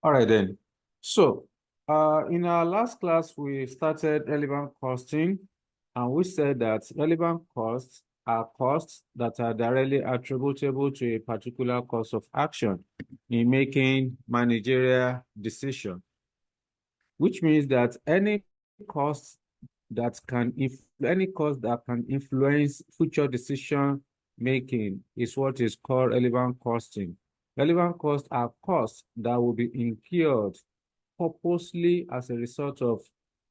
All right then. So, in our last class, we started relevant costing, and we said that relevant costs are costs that are directly attributable to a particular course of action in making managerial decision, which means that any cost that can influence future decision making is what is called relevant costing. Relevant costs are costs that will be incurred purposely as a result of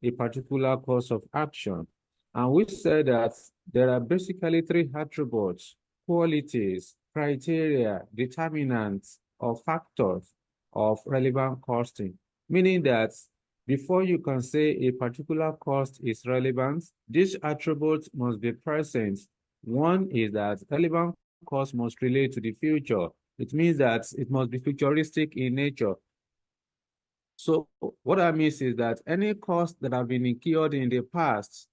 a particular course of action. And we said that there are basically three attributes: qualities, criteria, determinants, or factors of relevant costing, meaning that before you can say a particular cost is relevant, these attributes must be present. One is that relevant cost must relate to the future. It means that it must be futuristic in nature. So what that means is that any costs that have been incurred in the past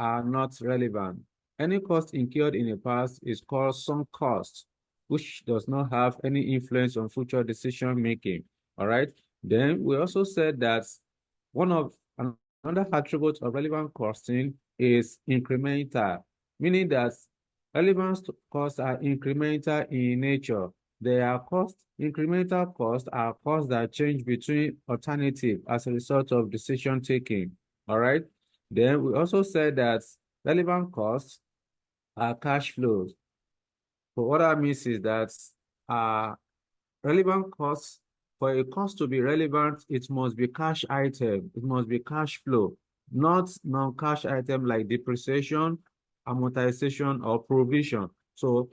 are not relevant. Any cost incurred in the past is called sunk cost, which does not have any influence on future decision making. All right. Then we also said that one of another attribute of relevant costing is incremental, meaning that relevant costs are incremental in nature. They are incremental costs are costs that change between alternatives as a result of decision taking. All right. Then we also said that relevant costs are cash flows. So what that means is that uh, relevant costs, for a cost to be relevant, it must be cash item, it must be cash flow, not non-cash item like depreciation, amortization, or provision. So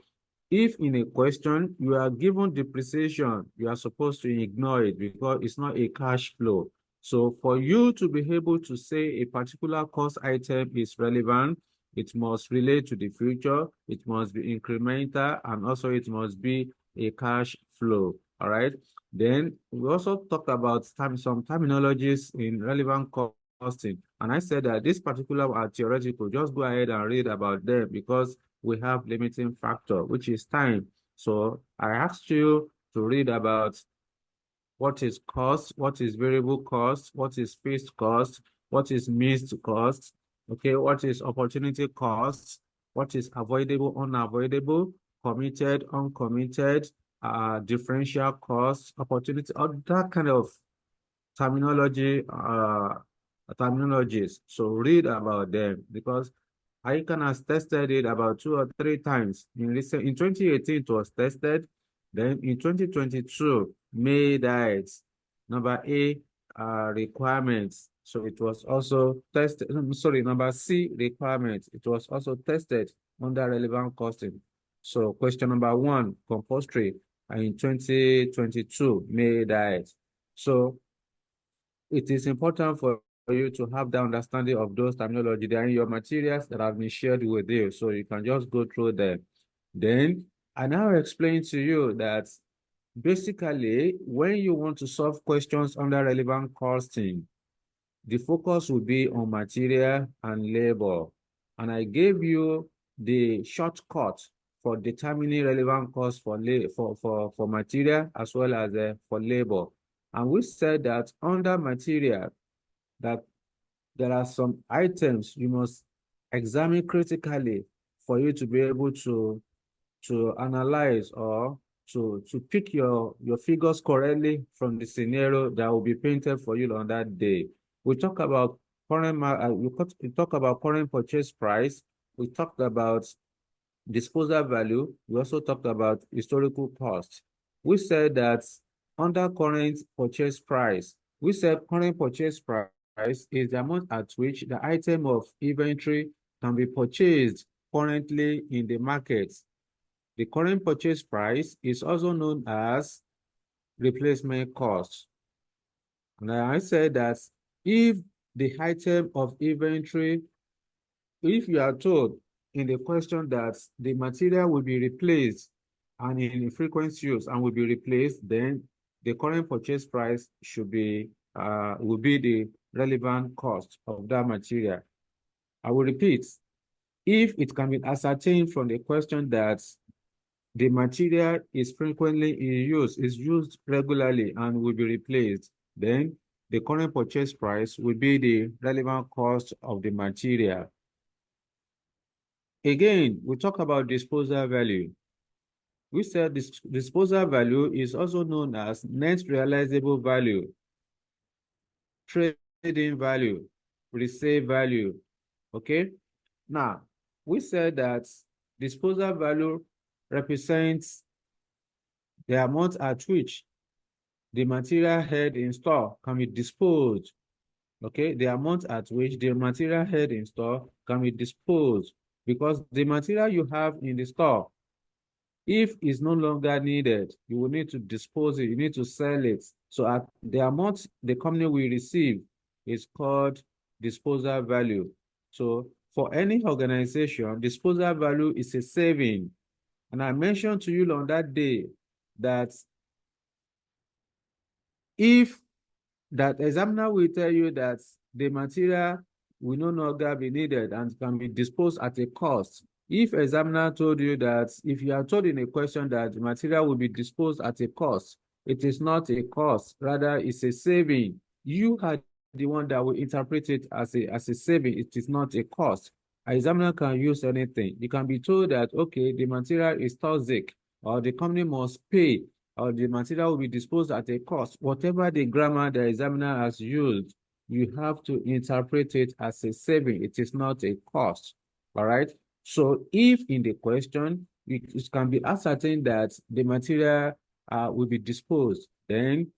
if in a question you are given depreciation, you are supposed to ignore it because it's not a cash flow. So for you to be able to say a particular cost item is relevant, it must relate to the future, it must be incremental, and also it must be a cash flow. All right. Then we also talked about some terminologies in relevant costing. And I said that this particular are theoretical. Just go ahead and read about them because we have limiting factor, which is time. So I asked you to read about what is cost, what is variable cost, what is fixed cost, what is missed cost, okay, what is opportunity cost, what is avoidable, unavoidable, committed, uncommitted, differential cost, opportunity, all that kind of terminologies. So read about them because ICANN has tested it about 2 or 3 times. In 2018, it was tested. Then in 2022, May died. Number A, requirements. So it was also tested. Sorry, number C, requirements. It was also tested under relevant costing. So question number 1, compulsory. In 2022, May died. So it is important for you to have the understanding of those terminology. They are in your materials that have been shared with you, so you can just go through them. Then I now explain to you that basically when you want to solve questions under relevant costing, the focus will be on material and labor. And I gave you the shortcut for determining relevant cost for material as well as for labor. And we said that under material, that there are some items you must examine critically for you to be able to analyze or to pick your figures correctly from the scenario that will be painted for you on that day. We talk about we talk about current purchase price. We talked about disposal value. We also talked about historical cost. We said that under current purchase price, we said current purchase price is the amount at which the item of inventory can be purchased currently in the market. The current purchase price is also known as replacement cost. Now I said that if the item of inventory, if you are told in the question that the material will be replaced and in frequent use and will be replaced, then the current purchase price should be will be the relevant cost of that material. I will repeat, if it can be ascertained from the question that the material is frequently in use, is used regularly and will be replaced, then the current purchase price will be the relevant cost of the material. Again, we talk about disposal value. We said this disposal value is also known as net realizable value, trading value, resale value. Okay. Now, we said that disposal value represents the amount at which the material held in store can be disposed. Okay, the amount at which the material held in store can be disposed, because the material you have in the store, if it's no longer needed, you will need to dispose it, you need to sell it. So at the amount the company will receive is called disposal value. So for any organization, disposal value is a saving. And I mentioned to you on that day that if that examiner will tell you that the material will no longer be needed and can be disposed at a cost. If examiner told you that, if you are told in a question that the material will be disposed at a cost, it is not a cost, rather it's a saving. You are the one that will interpret it as a saving. It is not a cost. An examiner can use anything. You can be told that, okay, the material is toxic, or the company must pay, or the material will be disposed at a cost. Whatever the grammar the examiner has used, you have to interpret it as a saving. It is not a cost. All right. So if in the question, it can be ascertained that the material will be disposed, then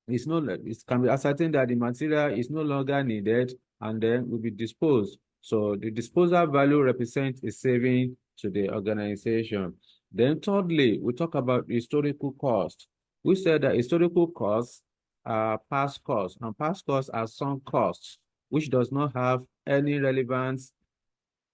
it can be ascertained that the material is no longer needed and then will be disposed. So the disposal value represents a saving to the organization. Then thirdly, we talk about historical cost. We said that historical costs are past costs, and past costs are sunk costs, which does not have any relevance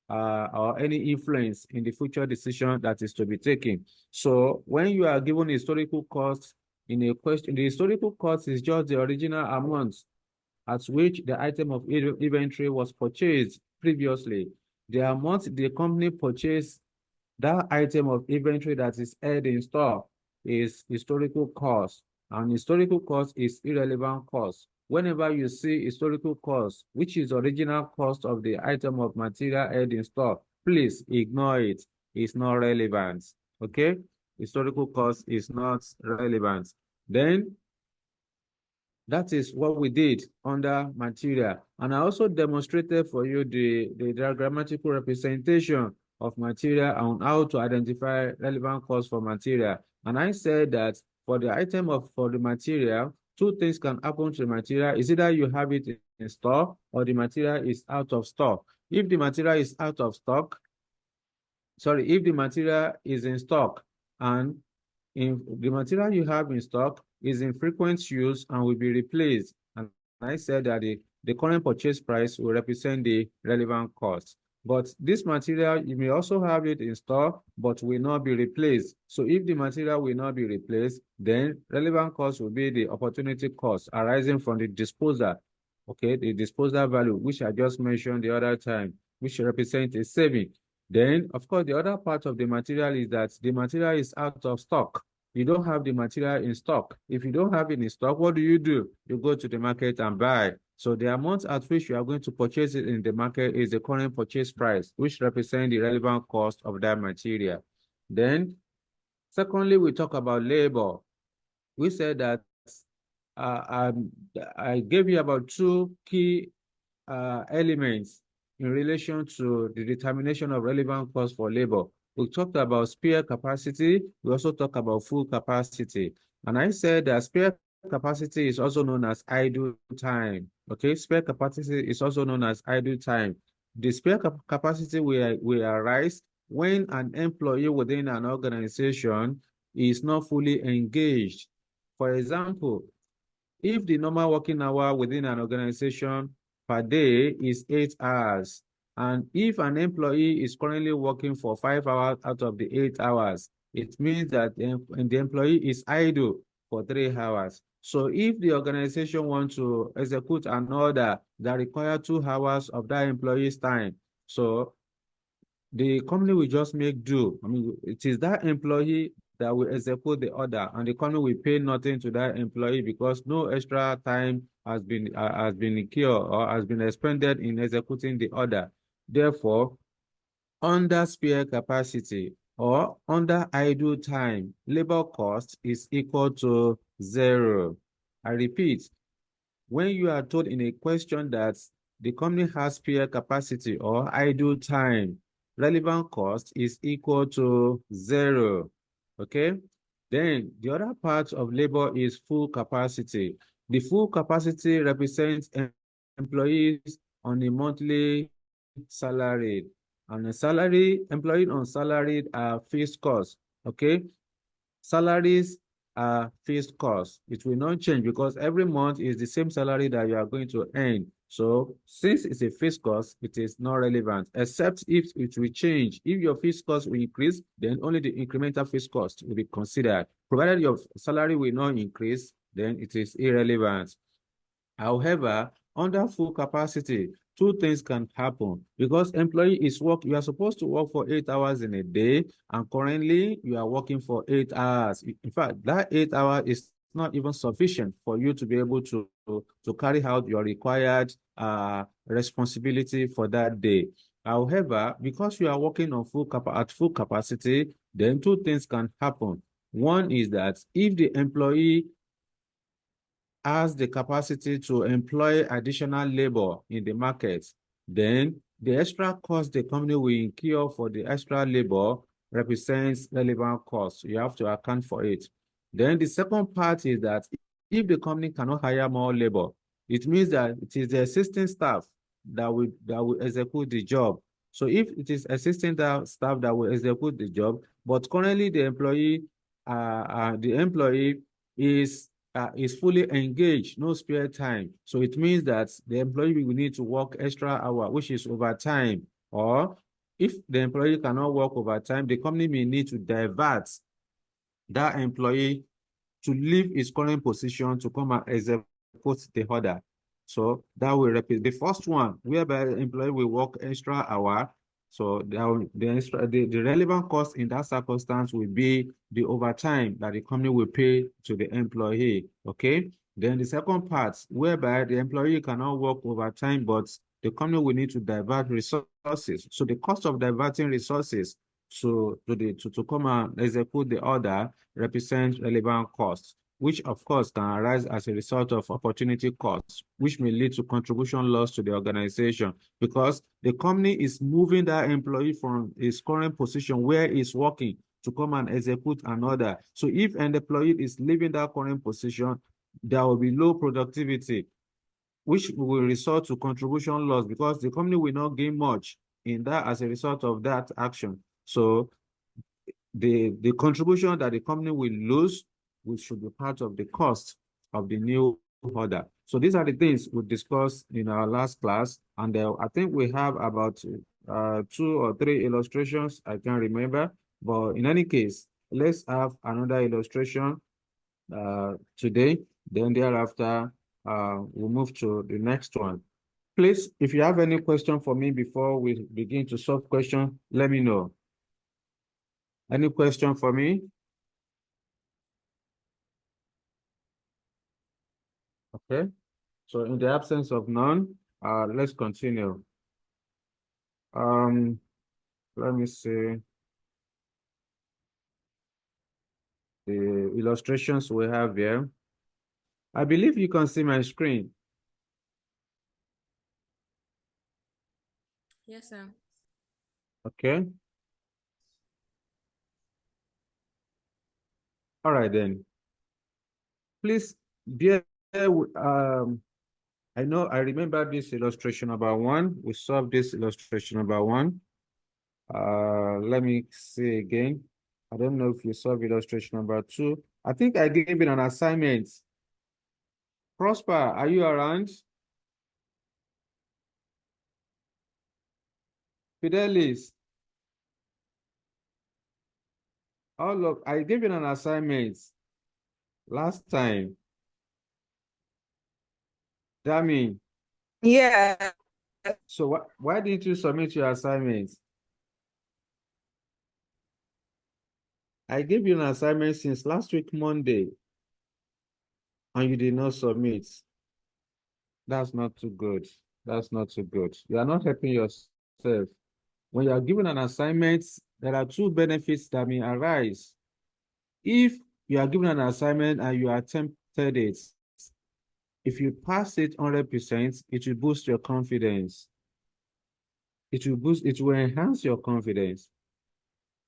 or any influence in the future decision that is to be taken. So when you are given historical costs in a question, the historical cost is just the original amount at which the item of inventory was purchased previously. The amount the company purchased that item of inventory that is held in store is historical cost, and historical cost is irrelevant cost. Whenever you see historical cost, which is original cost of the item of material held in store, please ignore it. It's not relevant. Okay? Historical cost is not relevant. Then that is what we did under material. And I also demonstrated for you the diagrammatical representation of material and how to identify relevant costs for material. And I said that for the material, two things can happen to the material. Is either you have it in stock or the material is out of stock. If the material is out of stock, if the material is in stock and if the material you have in stock is in frequent use and will be replaced, and I said that the current purchase price will represent the relevant cost. But this material, you may also have it in stock, but will not be replaced. So if the material will not be replaced, then relevant cost will be the opportunity cost arising from the disposal. Okay, the disposal value, which I just mentioned the other time, which represents a saving. Then, of course, the other part of the material is that the material is out of stock. You don't have the material in stock. If you don't have it in stock, what do? You go to the market and buy. So the amount at which you are going to purchase it in the market is the current purchase price, which represents the relevant cost of that material. Then, secondly, we talk about labor. We said that I gave you about two key elements in relation to the determination of relevant cost for labor. We talked about spare capacity. We also talked about full capacity. And I said that spare capacity is also known as idle time. Okay, spare capacity is also known as idle time. The spare capacity will arise when an employee within an organization is not fully engaged. For example, if the normal working hour within an organization per day is 8 hours, and if an employee is currently working for 5 hours out of the 8 hours, it means that the employee is idle for 3 hours. So if the organization wants to execute an order that requires 2 hours of that employee's time, so the company will just make do. I mean, it is that employee that will execute the order, and the company will pay nothing to that employee because no extra time has been incurred or has been expended in executing the order. Therefore, under spare capacity or under idle time, labor cost is equal to 0. I repeat, when you are told in a question that the company has spare capacity or idle time, relevant cost is equal to 0. Okay? Then the other part of labor is full capacity. The full capacity represents employees on a monthly salary. And a salary, employee on salaried are fixed costs. Okay? Salaries are fixed costs. It will not change because every month is the same salary that you are going to earn. So since it's a fixed cost, it is not relevant, except if it will change. If your fixed cost will increase, then only the incremental fixed cost will be considered. Provided your salary will not increase, then it is irrelevant. However, under full capacity, two things can happen because employee is you are supposed to work for 8 hours in a day, and currently you are working for 8 hours. In fact, that 8 hours is not even sufficient for you to be able to carry out your required responsibility for that day. However, because you are working on at full capacity, then two things can happen. One is that if the employee has the capacity to employ additional labor in the market, then the extra cost the company will incur for the extra labor represents relevant costs. You have to account for it. Then the second part is that if the company cannot hire more labor, it means that it is the existing staff that will execute the job. So if it is existing staff that will execute the job, but currently the employee is fully engaged, no spare time. So it means that the employee will need to work extra hour, which is overtime. Or if the employee cannot work overtime, the company may need to divert that employee to leave his current position to come and execute the order. So that will repeat the first one, whereby the employee will work extra hour. So the relevant cost in that circumstance will be the overtime that the company will pay to the employee. Okay. Then the second part, whereby the employee cannot work overtime, but the company will need to divert resources. So the cost of diverting resources to come and execute the order represents relevant costs, which of course can arise as a result of opportunity costs, which may lead to contribution loss to the organization because the company is moving that employee from his current position where he's working to come and execute an order. So if an employee is leaving that current position, there will be low productivity, which will result to contribution loss because the company will not gain much in that as a result of that action. So the contribution that the company will lose, which should be part of the cost of the new order. So these are the things we discussed in our last class, and I think we have about 2 or 3 illustrations. I can't remember, but in any case, let's have another illustration today. Then thereafter, we'll move to the next one. Please, if you have any question for me before we begin to solve question, let me know. Any question for me? Okay. So in the absence of none, let's continue. Let me see the illustrations we have here. I believe you can see my screen. Yes, sir. Okay. All right then. Please bear. I remember this illustration number 1. We solved this illustration number 1. Let me see again. I don't know if you solved illustration number 2. I think I gave it an assignment. Prosper, are you around? Fidelis. Oh, look, I gave you an assignment last time. Dami. Yeah. So why didn't you submit your assignment? I gave you an assignment since last week, Monday, and you did not submit. That's not too good. That's not too good. You are not helping yourself. When you are given an assignment, there are two benefits that may arise. If you are given an assignment and you attempted it, if you pass it 100%, it will boost your confidence. It will enhance your confidence.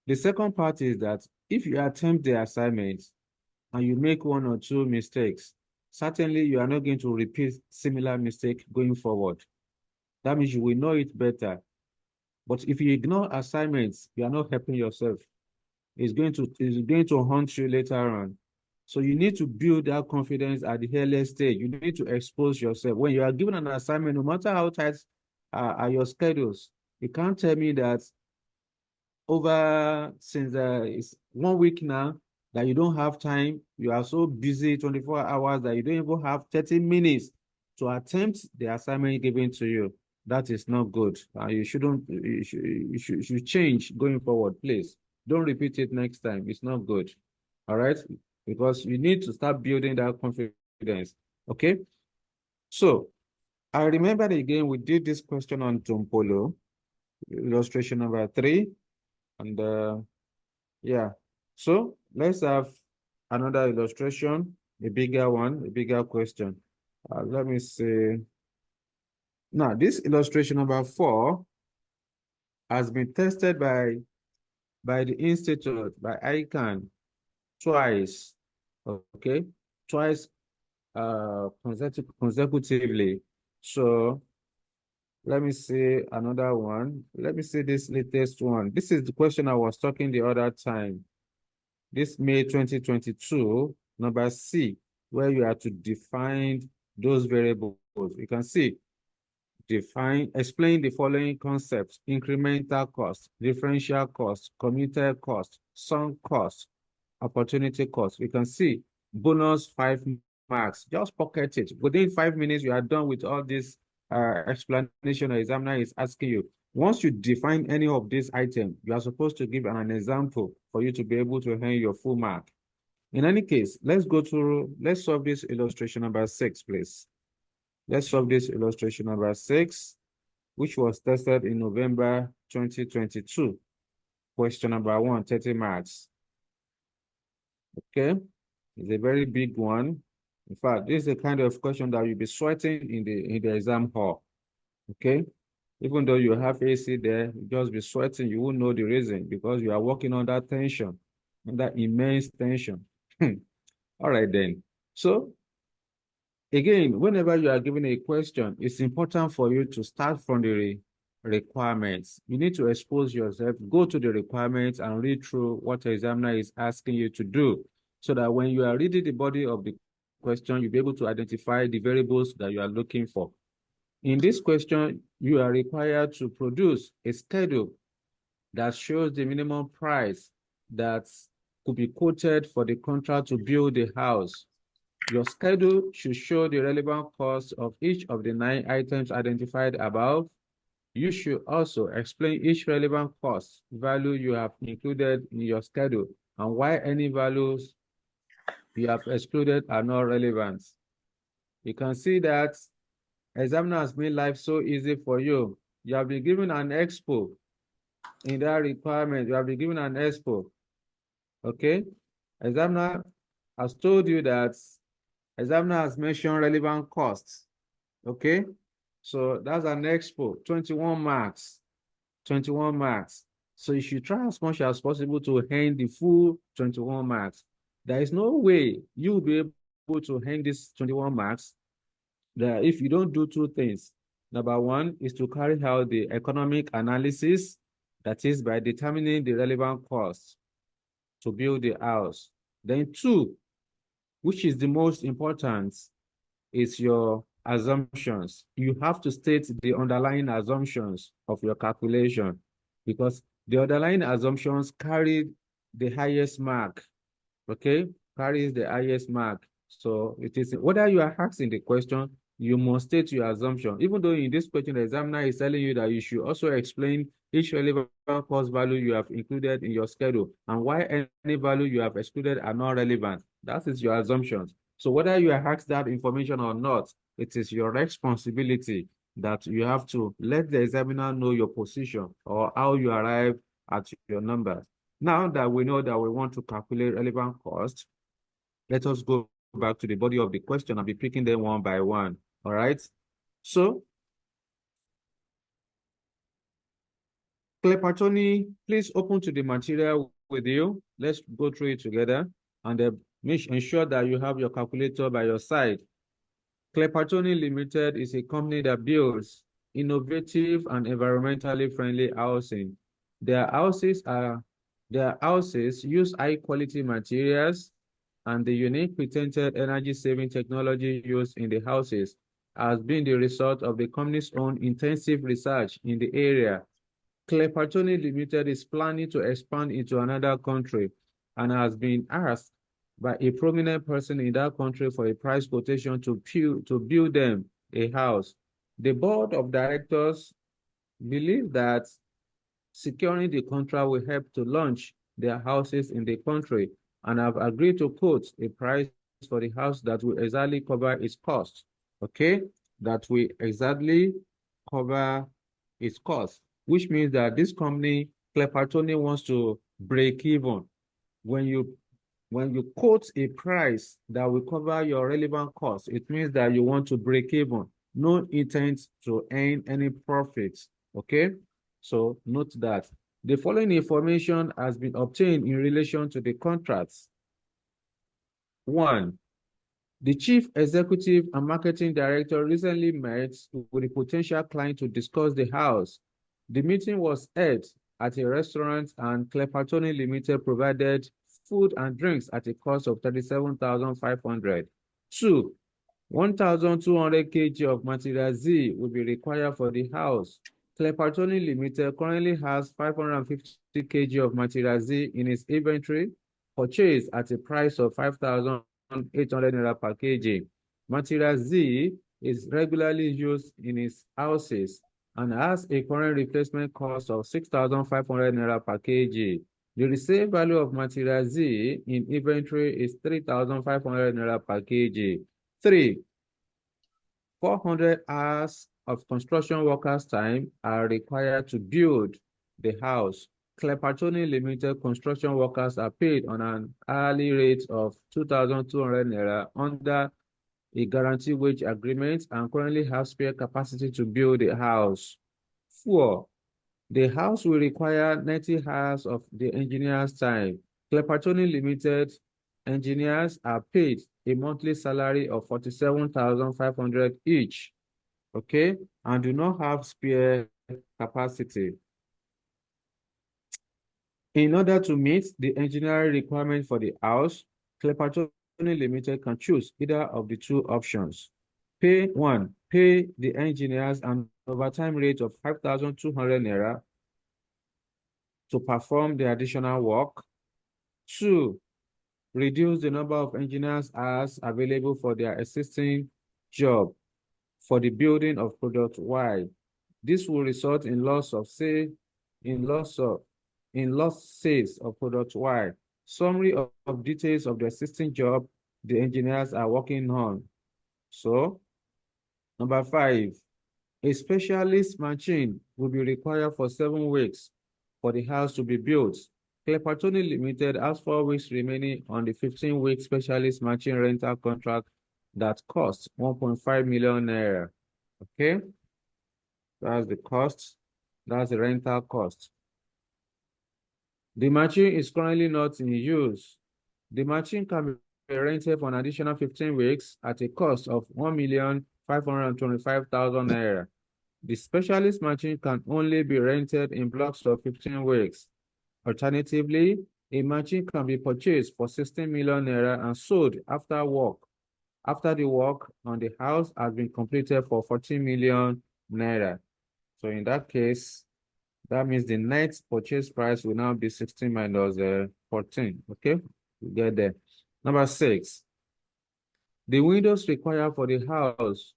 The second part is that if you attempt the assignment and you make one or two mistakes, certainly you are not going to repeat similar mistake going forward. That means you will know it better. But if you ignore assignments, you are not helping yourself. It's going to haunt you later on. So you need to build that confidence at the earliest stage. You need to expose yourself. When you are given an assignment, no matter how tight are your schedules, you can't tell me that since it's 1 week now that you don't have time. You are so busy 24 hours that you don't even have 30 minutes to attempt the assignment given to you. That is not good. You should change going forward, please. Don't repeat it next time. It's not good. All right? Because you need to start building that confidence. Okay? So I remember again, we did this question on Tompolo, illustration number 3. And yeah, so let's have another illustration, a bigger one, a bigger question. Let me see. Now, this illustration number 4 has been tested by the institute, by ICANN, twice, okay? Twice consecutively. So let me see another one. Let me see this latest one. This is the question I was talking the other time. This May 2022, number C, where you have to define those variables. You can see, explain the following concepts: incremental cost, differential cost, commuted cost, sunk cost, opportunity cost. You can see bonus 5 marks. Just pocket it. Within 5 minutes, you are done with all this explanation the examiner is asking you. Once you define any of these items, you are supposed to give an example for you to be able to earn your full mark. In any case, let's solve this illustration number 6, please. Let's solve this illustration number 6, which was tested in November 2022. Question number 1, 30 marks. Okay, it's a very big one. In fact, this is the kind of question that you'll be sweating in the exam hall. Okay, even though you have AC there, you just be sweating. You won't know the reason because you are working under tension, under immense tension. All right then. So again, whenever you are given a question, it's important for you to start from the requirements. You need to expose yourself, go to the requirements and read through what the examiner is asking you to do, so that when you are reading the body of the question, you'll be able to identify the variables that you are looking for. In this question, you are required to produce a schedule that shows the minimum price that could be quoted for the contract to build the house. Your schedule should show the relevant cost of each of the 9 items identified above. You should also explain each relevant cost value you have included in your schedule and why any values you have excluded are not relevant. You can see that examiner has made life so easy for you. You have been given an expo in that requirement. You have been given an expo. Okay? Examiner has told you that examiner has mentioned relevant costs. Okay? So that's an expo, 21 marks. 21 marks. So you should try as much as possible to earn the full 21 marks. There is no way you will be able to earn this 21 marks if you don't do 2 things. Number 1 is to carry out the economic analysis, that is by determining the relevant costs to build the house. Then 2, which is the most important, is your assumptions. You have to state the underlying assumptions of your calculation, because the underlying assumptions carry the highest mark, okay? Carries the highest mark. So it is, whether you are asking the question, you must state your assumption. Even though in this question, the examiner is telling you that you should also explain each relevant cost value you have included in your schedule, and why any value you have excluded are not relevant. That is your assumptions. So whether you are asked that information or not, it is your responsibility that you have to let the examiner know your position or how you arrive at your numbers. Now that we know that we want to calculate relevant cost, let us go back to the body of the question and be picking them one by one. All right. So, Clepatoni, please open to the material with you. Let's go through it together and ensure that you have your calculator by your side. Clepatoni Limited is a company that builds innovative and environmentally friendly housing. Their houses use high quality materials, and the unique patented energy saving technology used in the houses has been the result of the company's own intensive research in the area. Clepatoni Limited is planning to expand into another country and has been asked by a prominent person in that country for a price quotation to build them a house. The board of directors believe that securing the contract will help to launch their houses in the country and have agreed to quote a price for the house that will exactly cover its cost. Okay, that will exactly cover its cost, which means that this company, Clepatoni, wants to break even. When you quote a price that will cover your relevant costs, it means that you want to break even, no intent to earn any profits. Okay, so note that the following information has been obtained in relation to the contracts. 1. The chief executive and marketing director recently met with a potential client to discuss the house. The meeting was held at a restaurant, and Clepatoni Limited provided food and drinks at a cost of 37,500. 2. 1,200 kg of material Z will be required for the house. Clepatoni Limited currently has 550 kg of material Z in its inventory, purchased at a price of 5,800 naira per kg. Material Z is regularly used in its houses and has a current replacement cost of 6,500 naira per kg. The resale value of material Z in inventory is 3,500 naira per kg. 3. 400 hours of construction workers' time are required to build the house. Clepatoni Limited construction workers are paid on an hourly rate of 2,200 naira under a guarantee wage agreement and currently have spare capacity to build the house. 4. The house will require 90 hours of the engineer's time. Clepatoni Limited engineers are paid a monthly salary of 47,500 each, okay, and do not have spare capacity. In order to meet the engineering requirement for the house, Clepatoni Limited can choose either of the two options. Pay the engineers an overtime rate of 5,200 naira to perform the additional work. 2, reduce the number of engineers hours available for their existing job for the building of product Y. This will result in loss sales of product Y. Summary of details of the existing job the engineers are working on. So, number 5, a specialist machine will be required for 7 weeks for the house to be built. Clepatoni Limited has 4 weeks remaining on the 15-week specialist machine rental contract that costs 1.5 million naira. Okay, that's the cost. That's the rental cost. The machine is currently not in use. The machine can be rented for an additional 15 weeks at a cost of 1,525,000 naira. The specialist machine can only be rented in blocks of 15 weeks. Alternatively, a machine can be purchased for 16 million naira and sold after the work on the house has been completed for 14 million naira. So in that case, that means the net purchase price will now be 16 minus 14. Okay, you get there. Number 6, the windows required for the house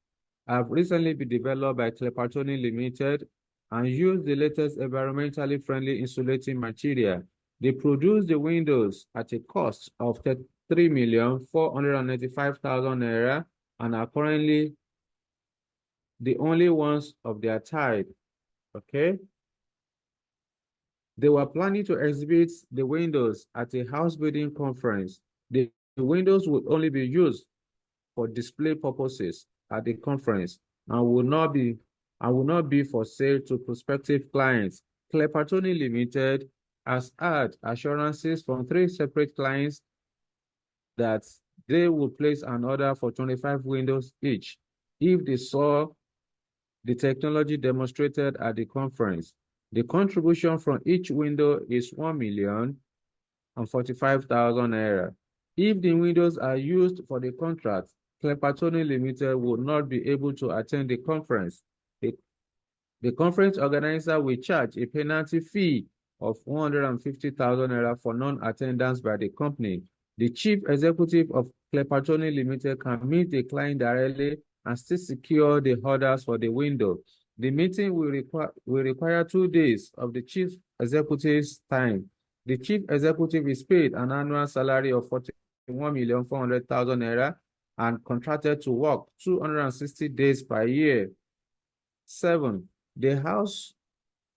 have recently been developed by Clepatoni Limited and use the latest environmentally friendly insulating material. They produce the windows at a cost of 3,495,000 naira and are currently the only ones of their type. Okay. They were planning to exhibit the windows at a house building conference. The windows would only be used for display purposes at the conference and will not be for sale to prospective clients. Clepatoni Limited has had assurances from 3 separate clients that they will place an order for 25 windows each if they saw the technology demonstrated at the conference. The contribution from each window is 1,045,000 naira. If the windows are used for the contract, Clepatoni Limited will not be able to attend the conference. The conference organizer will charge a penalty fee of 150,000 naira for non-attendance by the company. The chief executive of Clepatoni Limited can meet the client directly and still secure the orders for the window. The meeting will require 2 days of the chief executive's time. The chief executive is paid an annual salary of 41,400,000 naira and contracted to work 260 days per year. 7. The house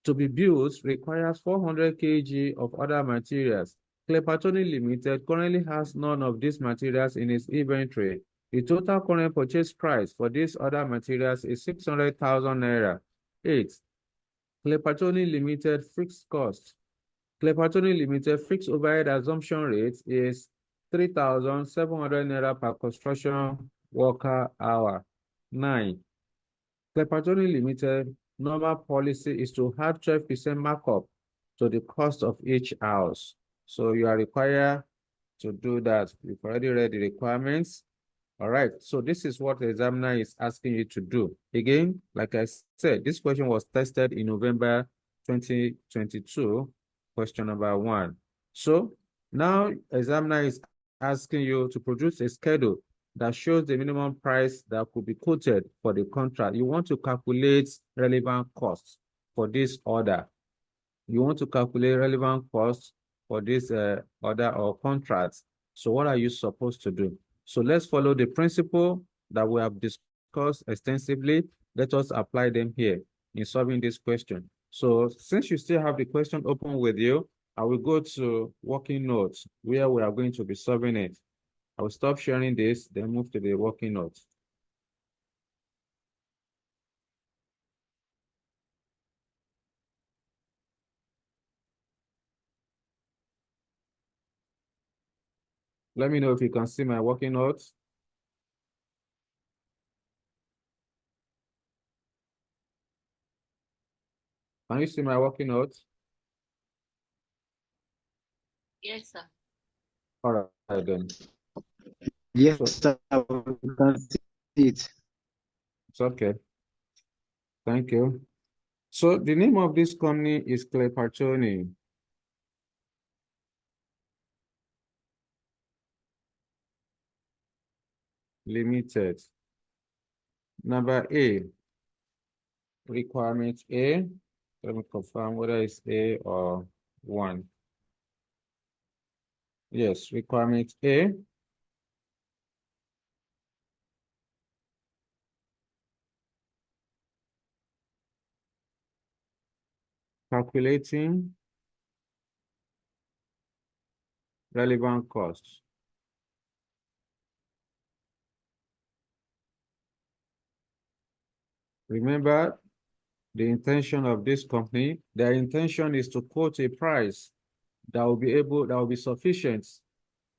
to be built requires 400 kg of other materials. Clepatoni Limited currently has none of these materials in its inventory. The total current purchase price for these other materials is 600,000 naira. 8. Clepatoni Limited fixed cost. Clepatoni Limited fixed overhead assumption rate is 3,700 naira per construction worker hour. 9. Clepatoni Limited normal policy is to have 12% markup to the cost of each house. So you are required to do that. You've already read the requirements. All right, so this is what the examiner is asking you to do. Again, like I said, this question was tested in November 2022, question number 1. So now examiner is asking you to produce a schedule that shows the minimum price that could be quoted for the contract. You want to calculate relevant costs for this order. You want to calculate relevant costs for this order or contract. So what are you supposed to do? So let's follow the principle that we have discussed extensively. Let us apply them here in solving this question. So since you still have the question open with you, I will go to working notes where we are going to be solving it. I will stop sharing this, then move to the working notes. Let me know if you can see my working notes. Can you see my working notes? Yes, sir. All right, then. Yes, sir. We can see it. It's okay. Thank you. So the name of this company is Clepatoni. Limited. Number A, requirement A. Let me confirm whether it's A or 1. Yes, requirement A. Calculating relevant costs. Remember the intention of this company. Their intention is to quote a price that will be sufficient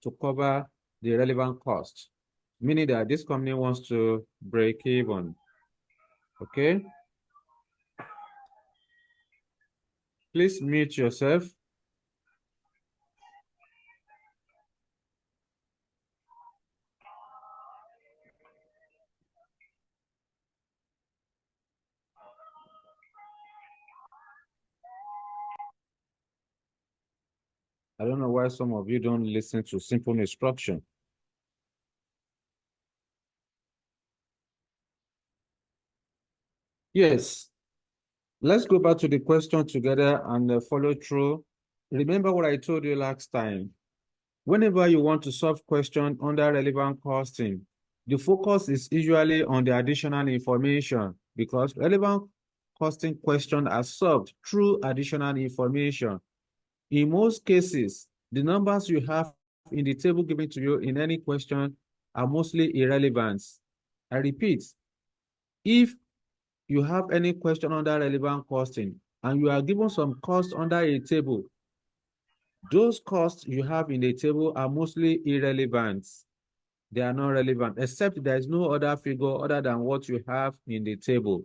to cover the relevant cost, meaning that this company wants to break even. Okay? Please mute yourself. I don't know why some of you don't listen to simple instruction. Yes. let's go back to the question together and follow through. Remember what I told you last time. Whenever you want to solve question under relevant costing, the focus is usually on the additional information because relevant costing questions are solved through additional information. In most cases, the numbers you have in the table given to you in any question are mostly irrelevant. I repeat, if you have any question under relevant costing and you are given some cost under a table, those costs you have in the table are mostly irrelevant. They are not relevant, except there is no other figure other than what you have in the table.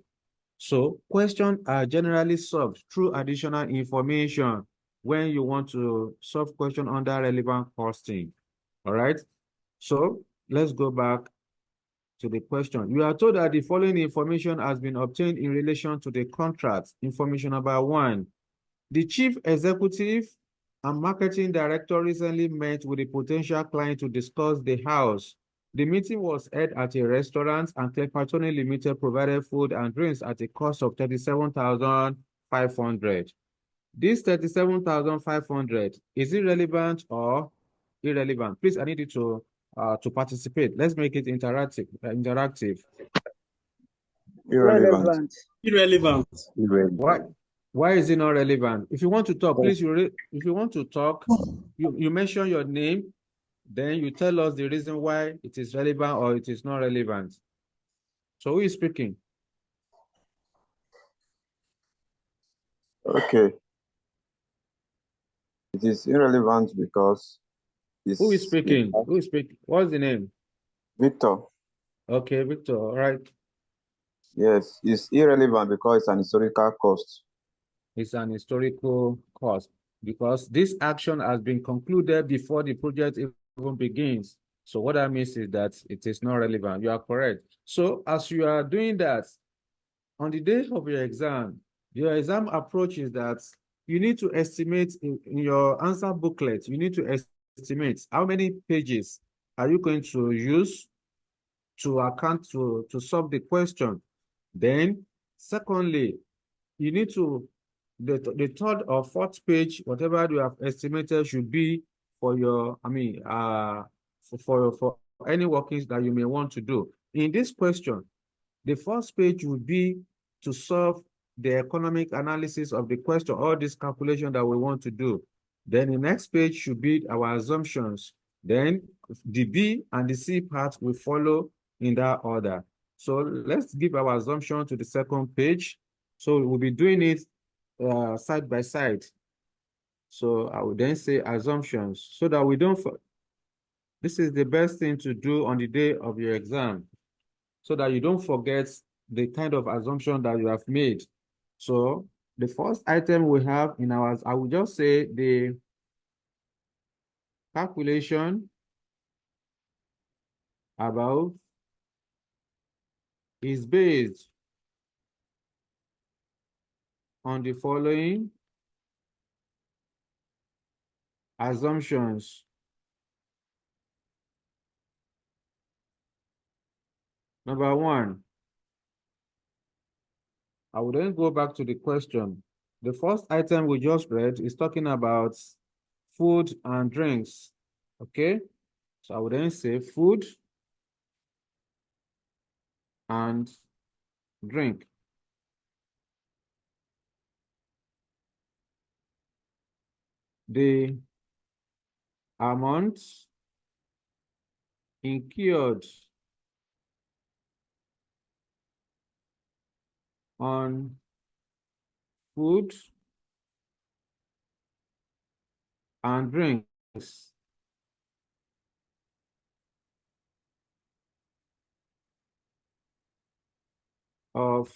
So questions are generally solved through additional information when you want to solve question under relevant costing. All right. So let's go back to the question. You are told that the following information has been obtained in relation to the contract. Information number 1. The chief executive and marketing director recently met with a potential client to discuss the house. The meeting was held at a restaurant and Clepatoni Limited provided food and drinks at a cost of 37,500. This 37,500, is it relevant or irrelevant? Please, I need you to participate. Let's make it interactive. Irrelevant. Irrelevant. Why? Why is it not relevant? If you want to talk, please, if you want to talk, you mention your name, then you tell us the reason why it is relevant or it is not relevant. So who is speaking? Okay. It is irrelevant because Who is speaking? Who is speaking? What's the name? Victor. Okay, Victor, all right. Yes, it's irrelevant because it's an historical cost. It's an historical cost because this action has been concluded before the project even begins. So what that means is that it is not relevant. You are correct. So as you are doing that, on the day of your exam approach is that you need to estimate in your answer booklet, you need to estimate how many pages are you going to use to account to solve the question. Then, secondly, you need to, the third or fourth page, whatever you have estimated should be for your, for any workings that you may want to do. In this question, the first page would be to solve the economic analysis of the question, all this calculation that we want to do. Then the next page should be our assumptions. Then the B and the C part will follow in that order. So let's give our assumption to the second page. So we'll be doing it side by side. So I will then say assumptions so that we don't, this is the best thing to do on the day of your exam so that you don't forget the kind of assumption that you have made. So the first item we have in ours, I will just say the calculation about is based on the following assumptions. Number 1, I will then go back to the question. The first item we just read is talking about food and drinks, okay? So I will then say food and drink. The amount incurred on food and drinks of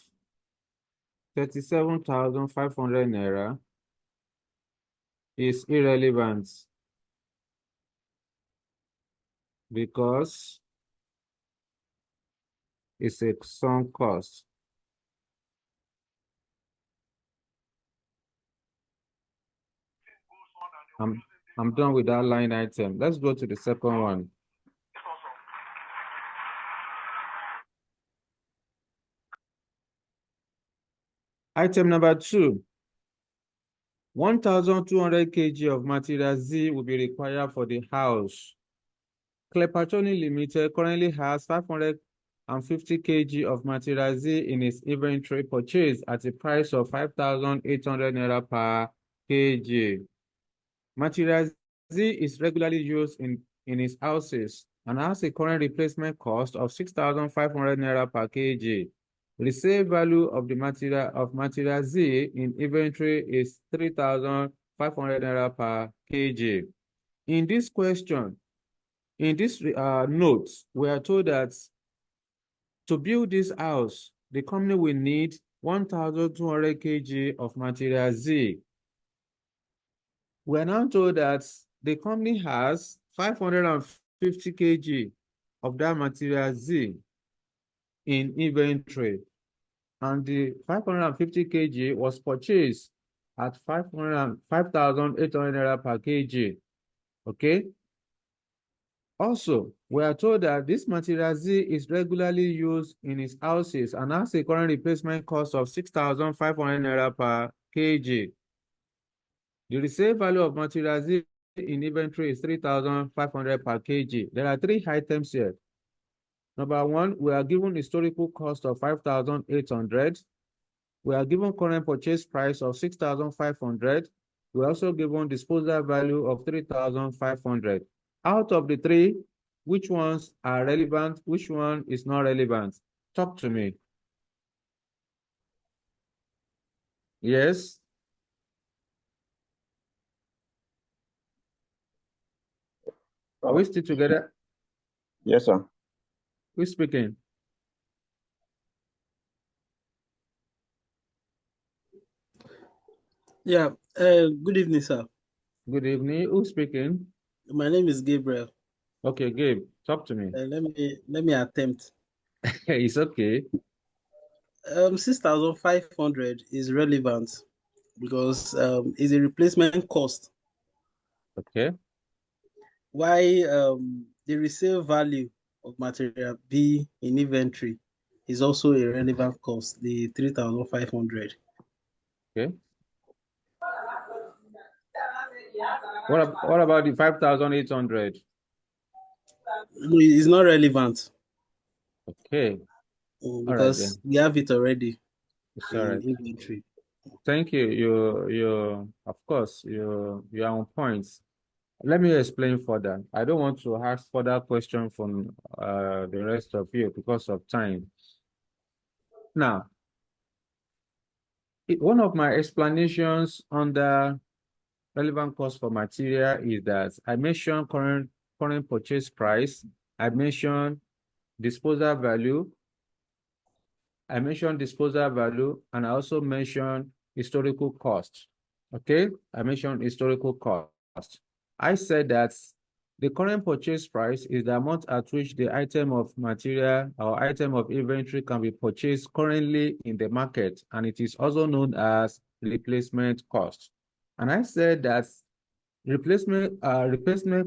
37,500 naira is irrelevant because it's a sunk cost. I'm done with that line item. Let's go to the second one. Item number 2. 1,200 kg of material Z will be required for the house. Clepatoni Limited currently has 550 kg of material Z in its inventory purchased at a price of 5,800 naira per kg. Material Z is regularly used in its houses and has a current replacement cost of 6,500 naira per kg. The sale value of the material Z in inventory is 3,500 naira per kg. In this question, in this note, we are told that to build this house, the company will need 1,200 kg of material Z. We are now told that the company has 550 kg of that material Z in inventory, and the 550 kg was purchased at 5,800 naira per kg. Okay. Also, we are told that this material Z is regularly used in its houses and has a current replacement cost of 6,500 naira per kg. The resale value of material Z in inventory is 3,500 per kg. There are 3 items here. Number 1, we are given historical cost of 5,800. We are given current purchase price of 6,500. We are also given disposal value of 3,500. Out of the 3, which ones are relevant? Which one is not relevant? Talk to me. Yes? Are we still together? Yes, sir. Who's speaking? Yeah, good evening, sir. Good evening. Who's speaking? My name is Gabriel. Okay, Gabe, talk to me. Let me attempt. It's okay. 6,500 is relevant because it's a replacement cost. Okay. Why the resale value of material B in inventory is also a relevant cost, the 3,500. Okay. What about the 5,800? No, it's not relevant Okay. because we have it already It's in all right. inventory. Thank you. Of course, you're on point. Let me explain further. I don't want to ask further questions from the rest of you because of time. Now, one of my explanations on the relevant cost for material is that I mentioned current purchase price. I mentioned disposal value. I mentioned disposal value, and I also mentioned historical cost. Okay, I mentioned historical cost. I said that the current purchase price is the amount at which the item of material or item of inventory can be purchased currently in the market, and it is also known as replacement cost. And I said that replacement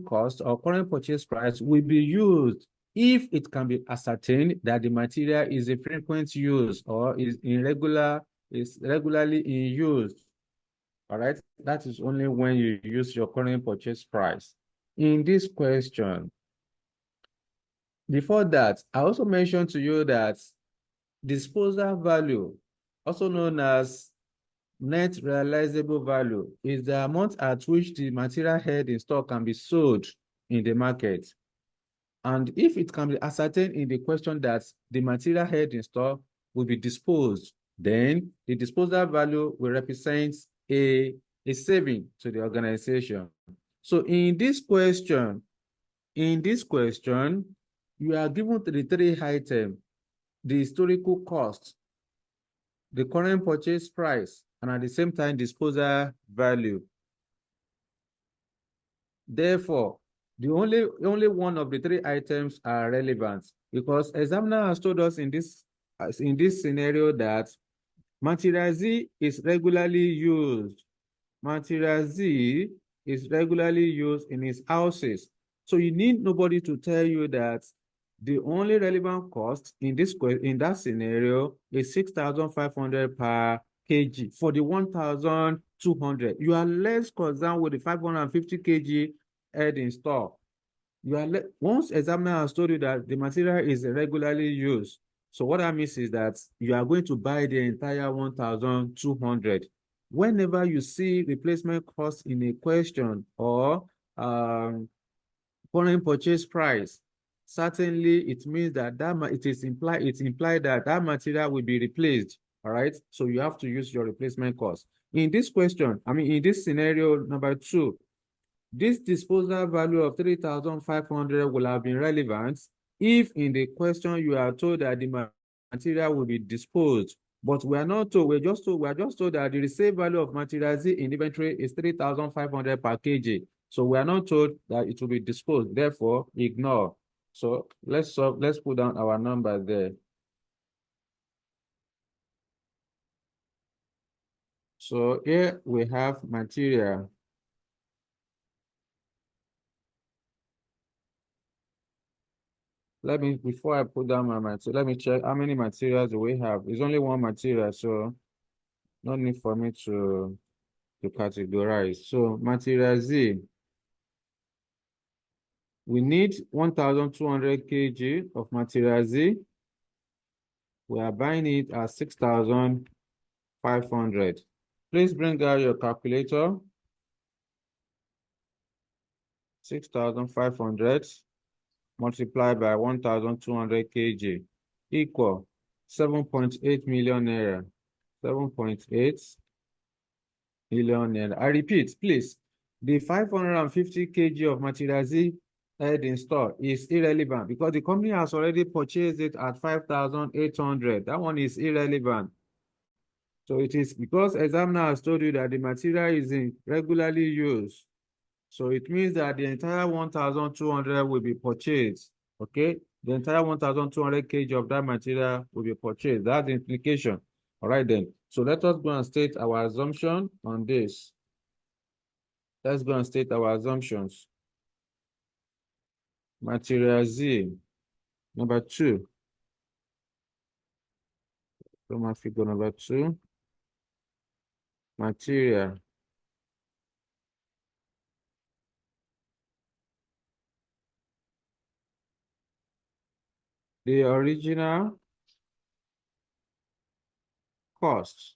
cost or current purchase price will be used if it can be ascertained that the material is a frequent use or is regularly in use. All right, that is only when you use your current purchase price. In this question, before that, I also mentioned to you that disposal value, also known as net realizable value, is the amount at which the material held in stock can be sold in the market. And if it can be ascertained in the question that the material held in stock will be disposed, then the disposal value will represent a saving to the organization. So in this question, you are given the 3 items: the historical cost, the current purchase price, and at the same time, disposal value. Therefore, the only one of the 3 items are relevant because examiner has told us in this scenario that material Z is regularly used. Material Z is regularly used in his houses. So you need nobody to tell you that the only relevant cost in that scenario is 6,500 per kg for the 1,200. You are less concerned with the 550 kg head in stock. Once examiner has told you that the material is regularly used, so what that means is that you are going to buy the entire 1,200. Whenever you see replacement cost in a question or foreign purchase price, certainly it means that it's implied that that material will be replaced. All right, so you have to use your replacement cost. In this question, in this scenario number 2, this disposal value of 3,500 will have been relevant if in the question you are told that the material will be disposed. But we are not told, we are just told that the resale value of material Z in inventory is 3,500 per kg. So we are not told that it will be disposed, therefore ignore. So let's put down our number there. So here we have material. Before I put down my material, let me check how many materials do we have. It's only one material, so no need for me to categorize. So material Z, we need 1,200 kg of material Z. We are buying it at 6,500. Please bring out your calculator. 6,500 multiplied by 1,200 kg equal 7.8 million naira. 7.8 million naira. I repeat, please. The 550 kg of material Z head in store is irrelevant because the company has already purchased it at 5,800. That one is irrelevant. So it is because examiner has told you that the material is regularly used. So it means that the entire 1,200 will be purchased. Okay, the entire 1,200 kg of that material will be purchased. That's the implication. All right then. So let us go and state our assumption on this. Let's go and state our assumptions. Material Z, number 2. Roman figure number 2. Material. The original cost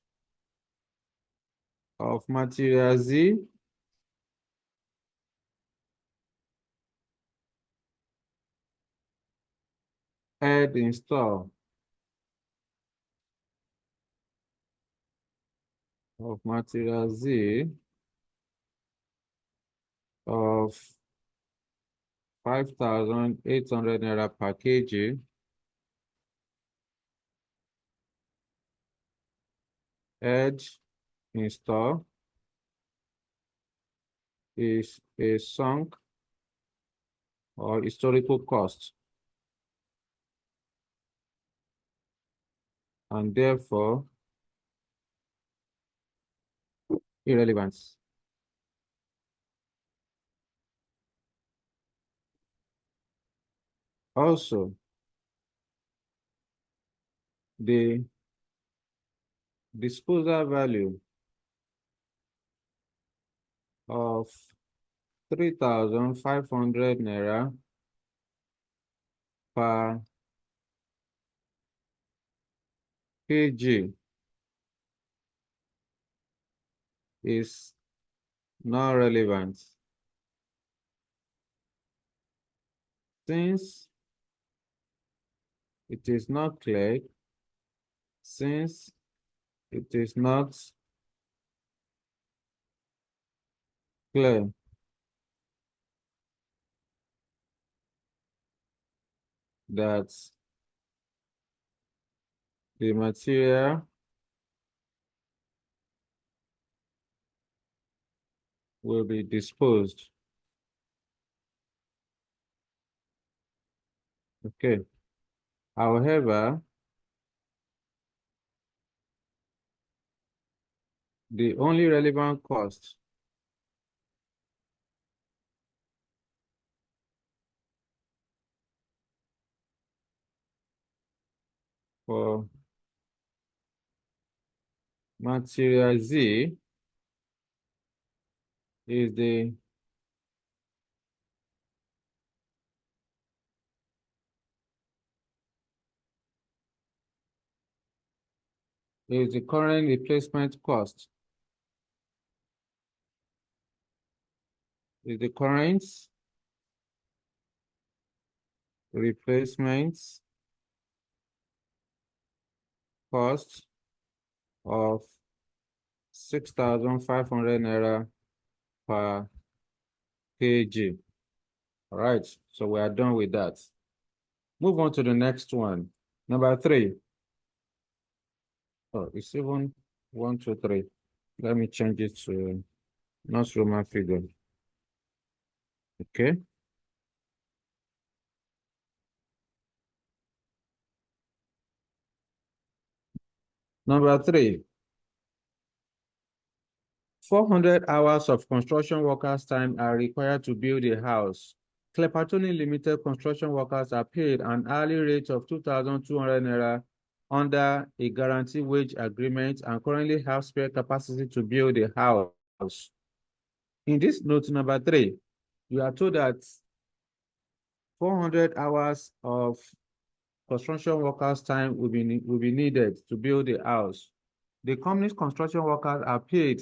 of material Z head in store of material Z of 5,800 naira per kg head in store is a sunk or historical cost and therefore irrelevant. Also, the disposal value of 3,500 naira per kg is not relevant since it is not clear, since it is not clear that the material will be disposed. Okay. However, the only relevant cost for Material Z is the current replacement cost. Is the current replacement cost of 6,500 naira per kg. All right, so we are done with that. Move on to the next one. Number 3. Oh, it's even 1, 2, 3. Let me change it to not Roman figure. Okay. Number 3. 400 hours of construction workers' time are required to build a house. Klepatoni Limited construction workers are paid an hourly rate of 2,200 naira under a guarantee wage agreement and currently have spare capacity to build a house. In this note number 3, you are told that 400 hours of construction workers' time will be needed to build a house. The company's construction workers are paid